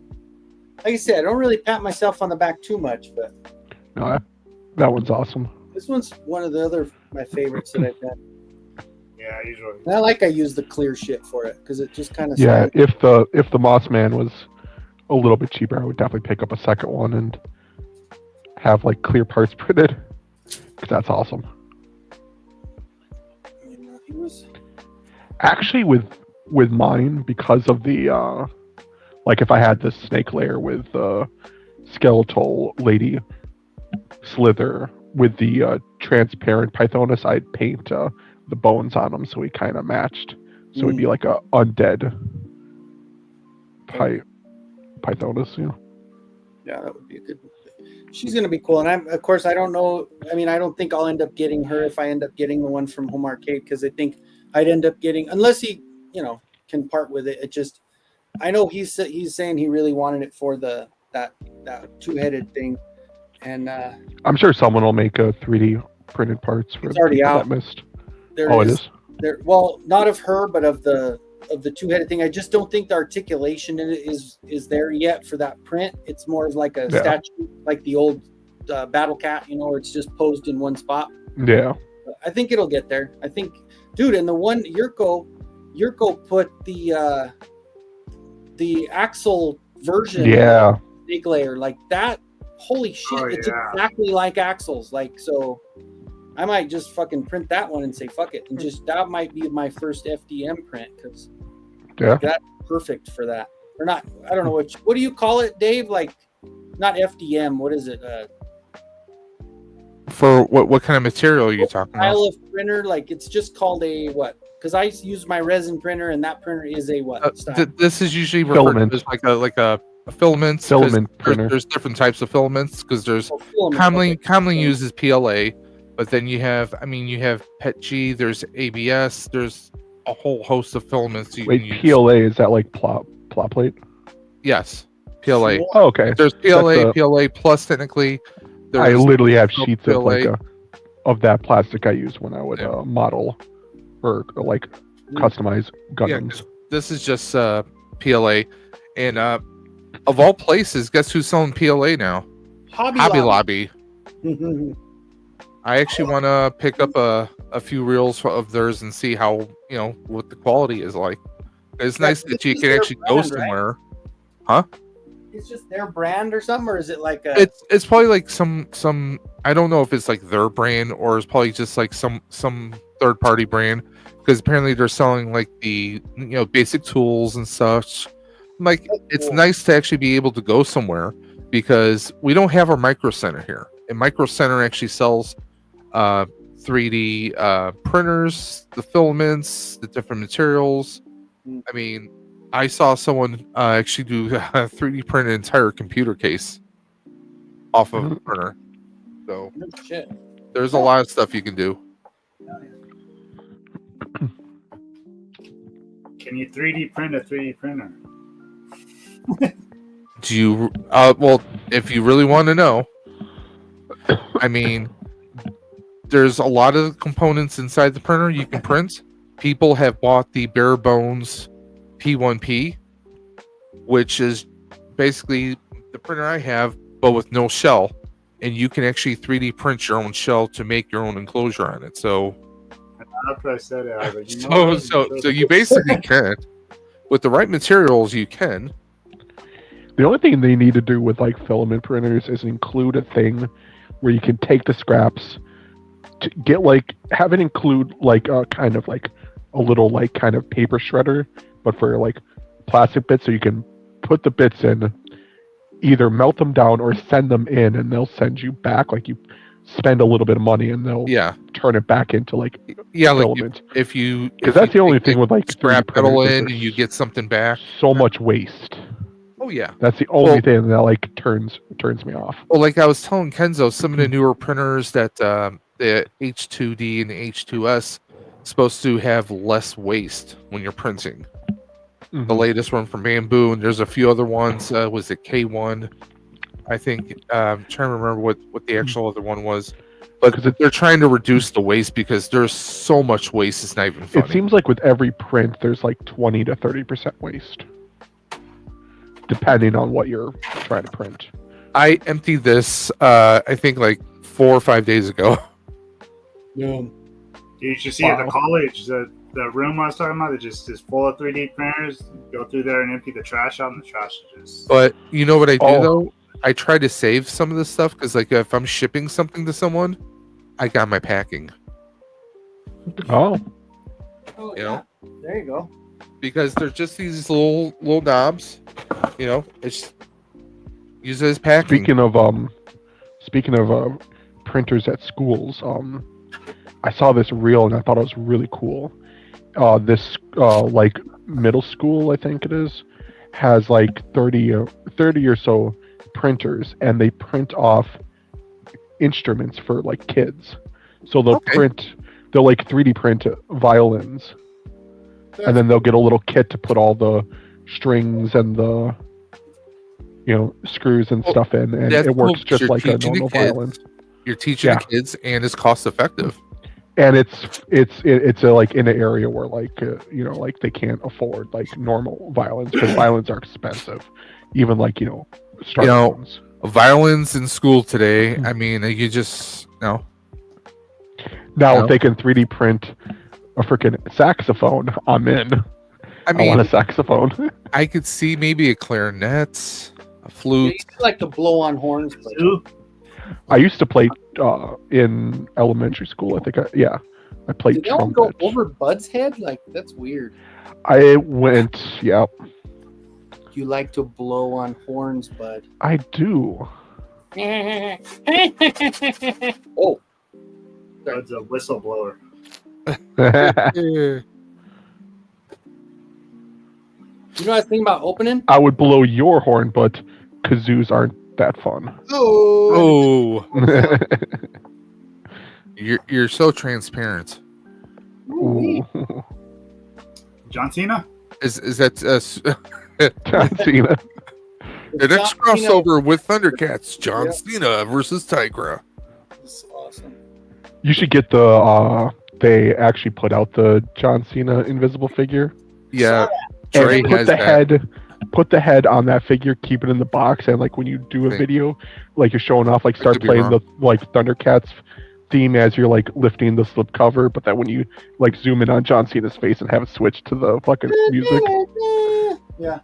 Like I said, I don't really pat myself on the back too much, but No, that one's awesome. this one's one of my favorites that I've done. Yeah, usually. And I use the clear shit for it because it just kind of if the Moss Man was a little bit cheaper, I would definitely pick up a second one and have like clear parts printed because that's awesome. Actually, with mine, because of the like if I had this snake layer with skeletal lady slither with the transparent Pythonus, I'd paint the bones on them so we kind of matched. So it'd be like a undead Pythonus, Yeah, that would be a good one. She's gonna be cool, and I don't know. I mean, I don't think I'll end up getting her if I end up getting the one from Home Arcade because I think I'd end up getting, unless he, can part with it. It just, I know he's saying he really wanted it for that two-headed thing, and I'm sure someone will make a 3D printed parts for it's already people out. that missed. There it is. There, well, not of her, but of the of the two-headed thing. I just don't think the articulation in it is there yet for that print. It's more of like a statue, like the old battle cat, where it's just posed in one spot. Yeah. I think it'll get there. I think, dude, and the one Yurko put the Axel version big layer like that. Holy shit, it's exactly like Axel's. Like, so I might just fucking print that one and say fuck it, and just that might be my first FDM print, because that's perfect for that. Or not, I don't know what do you call it, Dave? Like, not FDM, what is it? For what kind of material are you talking about? Style of printer, like it's just called a what? Because I use my resin printer, and that printer is a what? This is usually referred to as like a filament printer. There's different types of filaments, because there's commonly used as PLA, but then you have PETG, there's ABS, there's a whole host of filaments you can use. PLA, is that like plot plate? Yes, PLA. Oh, okay. There's PLA, PLA plus technically. I literally have sheets of that plastic I use when I would model or like customize Gundams. This is just PLA, and of all places, guess who's selling PLA now? Hobby Lobby. I actually want to pick up a few reels of theirs and see how what the quality is like. It's nice that you can actually go somewhere, right? Huh? It's just their brand or something, or is it like it's probably like some I don't know if it's like their brand or it's probably just like some third party brand, because apparently they're selling like the basic tools and such. Like, it's nice to actually be able to go somewhere, because we don't have our Micro Center here, and Micro Center actually sells 3D printers, the filaments, the different materials. I mean, I saw someone actually do 3D print an entire computer case off of a printer. So there's a lot of stuff you can do. Can you 3D print a 3D printer? Do you? Well, if you really want to know, I mean, there's a lot of components inside the printer you can print. People have bought the bare bones P1P, which is basically the printer I have, but with no shell, and you can actually 3D print your own shell to make your own enclosure on it. So after I said it, I was like, so you basically can, with the right materials, you can. The only thing they need to do with like filament printers is include a thing where you can take the scraps to get have it include like a kind of like a little like kind of paper shredder, but for like plastic bits, so you can put the bits in, either melt them down or send them in, and they'll send you back. Like, you spend a little bit of money and they'll turn it back into like filament. Like if you because that's the only thing with like scrap metal in and you get something back. So much waste. Oh yeah, that's the only thing that like turns me off. Well, like I was telling Kenzo, some of the newer printers that the H2D and the H2S supposed to have less waste when you're printing. The latest one from Bamboo, and there's a few other ones. Was it K1? I think I'm trying to remember what the actual other one was. But they're trying to reduce the waste because there's so much waste, it's not even funny. It seems like with every print, there's like 20 to 30% waste, depending on what you're trying to print. I emptied this, I think, like 4 or 5 days ago. Yeah. You should see at the college, the room I was talking about, it just is full of 3D printers. Go through there and empty the trash out, and the trash is just... But you know what I do, though? I try to save some of this stuff, because like if I'm shipping something to someone, I got my packing. Oh, you know? There you go. Because they're just these little knobs, it's use it as packing. Speaking of printers at schools, I saw this reel and I thought it was really cool. This like middle school, I think it is, has like 30 or so printers, and they print off instruments for like kids. So they'll like 3D print violins, and then they'll get a little kit to put all the strings and the screws and stuff in, and it works just like a normal violin. You're teaching the kids, and it's cost effective. and it's like in an area where like like they can't afford like normal violins because violins are expensive, even like starter ones. Violins in school today. I mean, you just Now if they can 3D print a freaking saxophone, I'm in. I want a saxophone. I could see maybe a clarinet, a flute. Yeah, you like to blow on horns. I used to play in elementary school. I think I played Did y'all trumpet. go over Bud's head? Like, that's weird. I went, You like to blow on horns, Bud. I do. Oh. Bud's a whistleblower. Yeah. You know what I was thinking about opening? I would blow your horn, but kazoos aren't that fun. Oh. You're so transparent. Ooh. John Cena? Is that John Cena. the next crossover with Thundercats? John Cena versus Tigra. That's awesome. You should get the. They actually put out the John Cena invisible figure. Yeah, and put the head on that figure. Keep it in the box, and like when you do a video, like you're showing off, like start playing the like Thundercats theme as you're like lifting the slip cover. But then when you like zoom in on John Cena's face and have it switch to the fucking music. Yeah.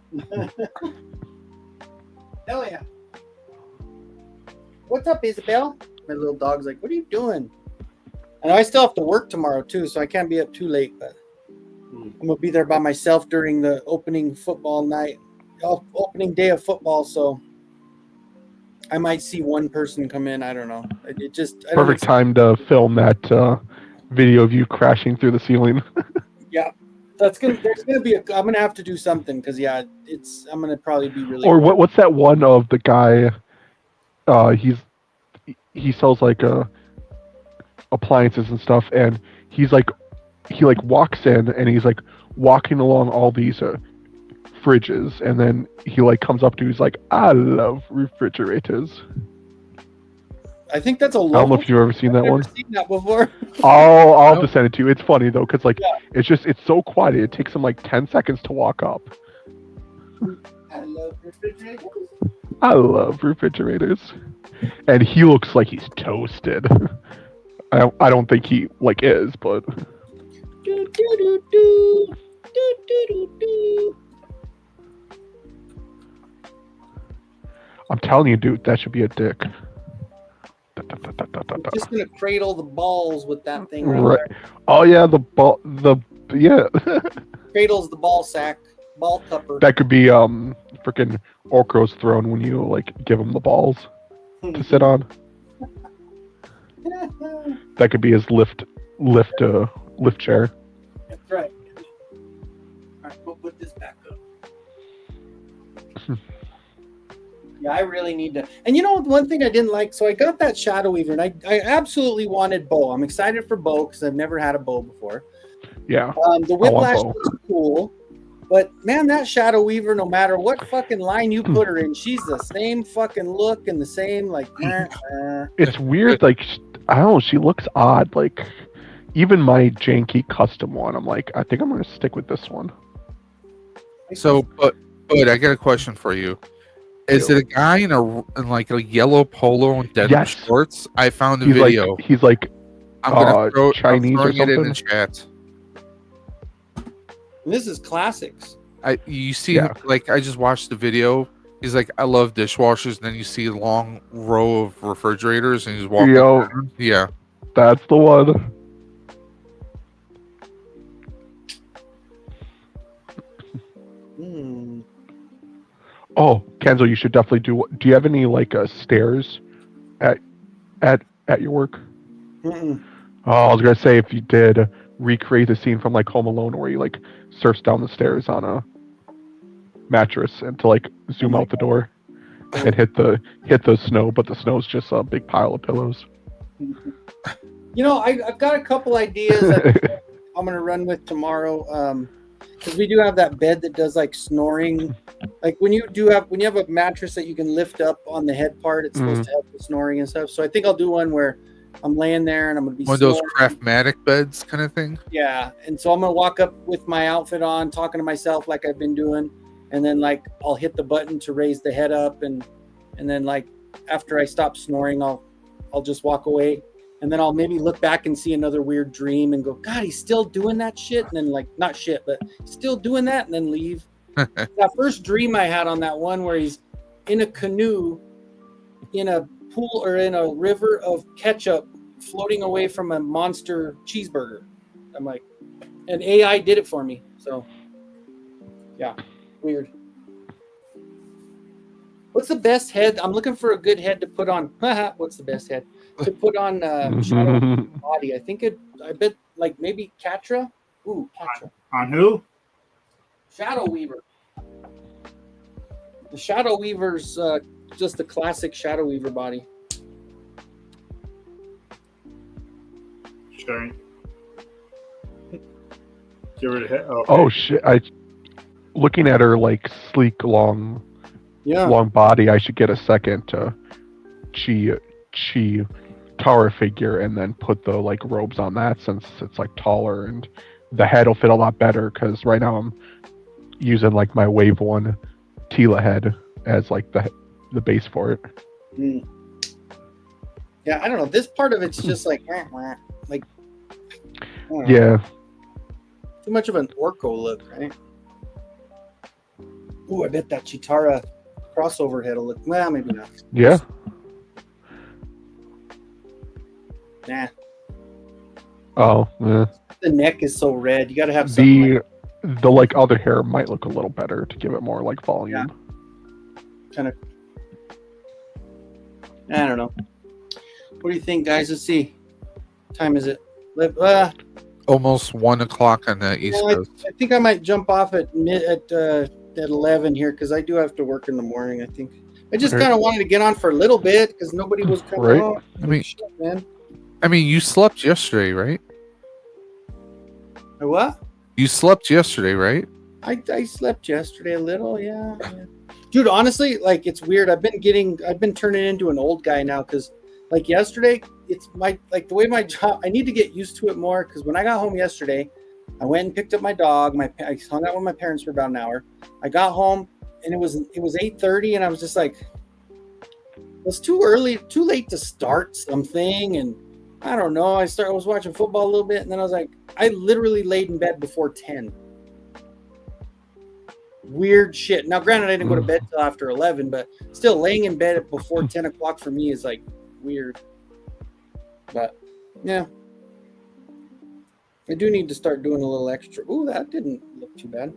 Hell yeah. What's up, Isabel? My little dog's like, what are you doing? And I still have to work tomorrow too, so I can't be up too late, but I'm gonna be there by myself during the opening football night, opening day of football, so I might see one person come in. I don't know. Perfect time to film that video of you crashing through the ceiling. Yeah. There's gonna be I'm gonna have to do something because I'm gonna probably be really. Or what's that one of the guy? He sells like appliances and stuff, and he walks in and he's like walking along all these fridges, and then he like comes up to, he's like, I love refrigerators. I think that's a local. I don't know if you've ever seen that one. I've never seen that before. I'll just send it to you. It's funny though, because like it's so quiet. It takes him like 10 seconds to walk up. I love refrigerators. I love refrigerators, and he looks like he's toasted. I don't think he like is, but. Do, do, do, do. Do, do, do, do. I'm telling you, dude, that should be a dick. I'm just gonna cradle the balls with that thing Right. there. Oh yeah, Cradles the ball sack, ball cupper. That could be freaking Orko's throne when you like give him the balls to sit on. That could be his lift chair. That's right. Alright, we'll put this back up. Yeah, I really need to. And you know, one thing I didn't like, so I got that Shadow Weaver, and I absolutely wanted Bo. I'm excited for Bo because I've never had a Bo before. Yeah. The Whiplash was cool, but man, that Shadow Weaver, no matter what fucking line you put her in, she's the same fucking look and the same like. It's weird, like I don't know, she looks odd. Like even my janky custom one, I'm like, I think I'm gonna stick with this one. So, but I got a question for you. Is it a guy in like a yellow polo and denim shorts? I found a video. He's like I'm gonna Chinese or something. it in the chat. This is classics. You see, like I just watched the video. He's like, I love dishwashers. And then you see a long row of refrigerators, and he's walking. Around. Yeah, that's the one. Oh, Kenzo, you should definitely do. Do you have any like stairs at your work? Mm-mm. Oh, I was gonna say if you did recreate the scene from like Home Alone where he like surfs down the stairs on a mattress and to like zoom out the door and hit the snow, but the snow's just a big pile of pillows. You know, I've got a couple ideas that I'm gonna run with tomorrow. Because we do have that bed that does like snoring. Like when you have a mattress that you can lift up on the head part, it's supposed to help with snoring and stuff. So I think I'll do one where I'm laying there and I'm gonna be One of those snoring. Craftmatic beds kind of thing. Yeah, and so I'm gonna walk up with my outfit on, talking to myself like I've been doing, and then like I'll hit the button to raise the head up, and then like after I stop snoring, I'll just walk away, and then I'll maybe look back and see another weird dream and go, God, he's still doing that shit, and then like not shit, but still doing that, and then leave. That first dream I had on that one where he's in a canoe in a pool or in a river of ketchup floating away from a monster cheeseburger. I'm like, and AI did it for me. So yeah, weird. What's the best head? I'm looking for a good head to put on. What's the best head to put on Shadow body? I bet like maybe Catra. Ooh, Catra. On who? Shadow Weaver. The Shadow Weaver's just the classic Shadow Weaver body. Sure. Give her the head. Okay. Oh shit! Looking at her like sleek, long body. I should get a second chi tower figure and then put the like robes on that, since it's like taller and the head will fit a lot better. Because right now I'm using like my Wave 1 Tila head as like the base for it. Mm. Yeah, I don't know. This part of it's just like yeah. Too much of an Orko look, right? Ooh, I bet that Chitara crossover head will look. Well, maybe not. Yeah. Nah. Oh, yeah. The neck is so red. You got to have something. The like other hair might look a little better to give it more like volume. Yeah. Kind of. I don't know. What do you think, guys? Let's see. What time is it? Almost 1 o'clock on the East Coast. I think I might jump off at 11 here because I do have to work in the morning. I think I just kind of wanted to get on for a little bit because nobody was coming right. on. I mean, you slept yesterday, right? What? You slept yesterday, right? I slept yesterday a little, yeah. Dude, honestly, like it's weird. I've been turning into an old guy now because like yesterday, it's the way my job, I need to get used to it more because when I got home yesterday, I went and picked up my dog. I hung out with my parents for about an hour. I got home and it was 8:30 and I was just like, it's too late to start something. And I don't know. I was watching football a little bit and then I was like, I literally laid in bed before 10. Weird shit. Now, granted, I didn't go to bed till after 11, but still laying in bed before 10 o'clock for me is like weird. But yeah, I do need to start doing a little extra. Ooh, that didn't look too bad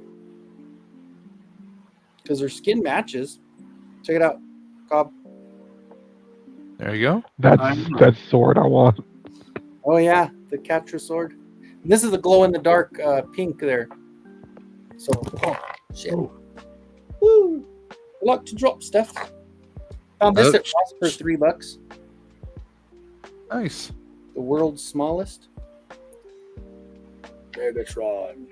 because their skin matches. Check it out, Cobb. There you go. That sword I want. Oh yeah, the Catra sword. And this is the glow in the dark pink there. So shit. Oh. Woo! I like to drop stuff. Found this at Ross for $3. Nice. The world's smallest. Megatron.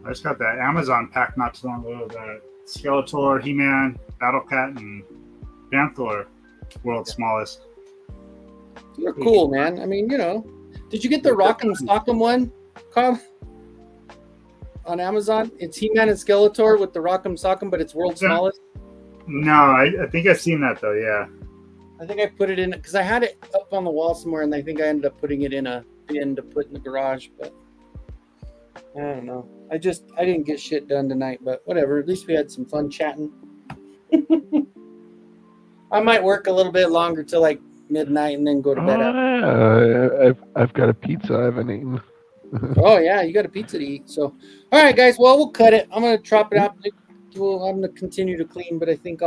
I just got that Amazon pack not too long ago. The Skeletor, He-Man, Battle Cat, and Panther, world's smallest. They're cool, man. I mean, did you get the Rock'em Sock'em one, Cobb? On Amazon? It's He-Man and Skeletor with the Rock'em Sock'em, but it's world's smallest. No, I think I've seen that though. Yeah. I think I put it in because I had it up on the wall somewhere, and I think I ended up putting it in a bin to put in the garage. But I don't know. I didn't get shit done tonight, but whatever. At least we had some fun chatting. I might work a little bit longer till like midnight and then go to bed. I've got a pizza I haven't eaten. Oh yeah, you got a pizza to eat. So, all right, guys. Well, we'll cut it. I'm gonna chop it out. I'm gonna continue to clean, but I think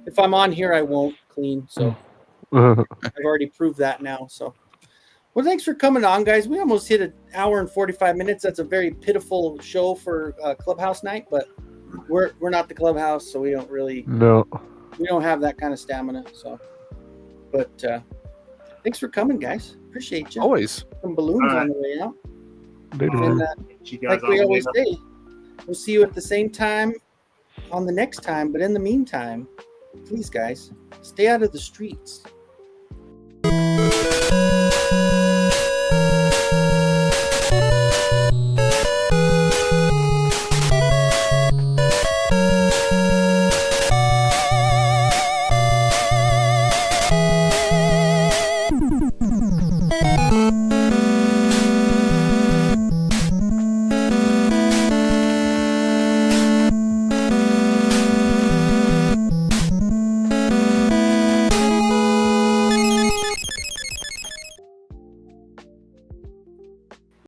if I'm on here, I won't clean. So I've already proved that now. So, well, thanks for coming on, guys. We almost hit an hour and 45 minutes. That's a very pitiful show for Clubhouse night, but we're not the Clubhouse, so we don't really we don't have that kind of stamina. So, but thanks for coming, guys. Appreciate you. Always. Some balloons on the way out. And, like we always say, we'll see you at the same time on the next time. But in the meantime, please, guys, stay out of the streets.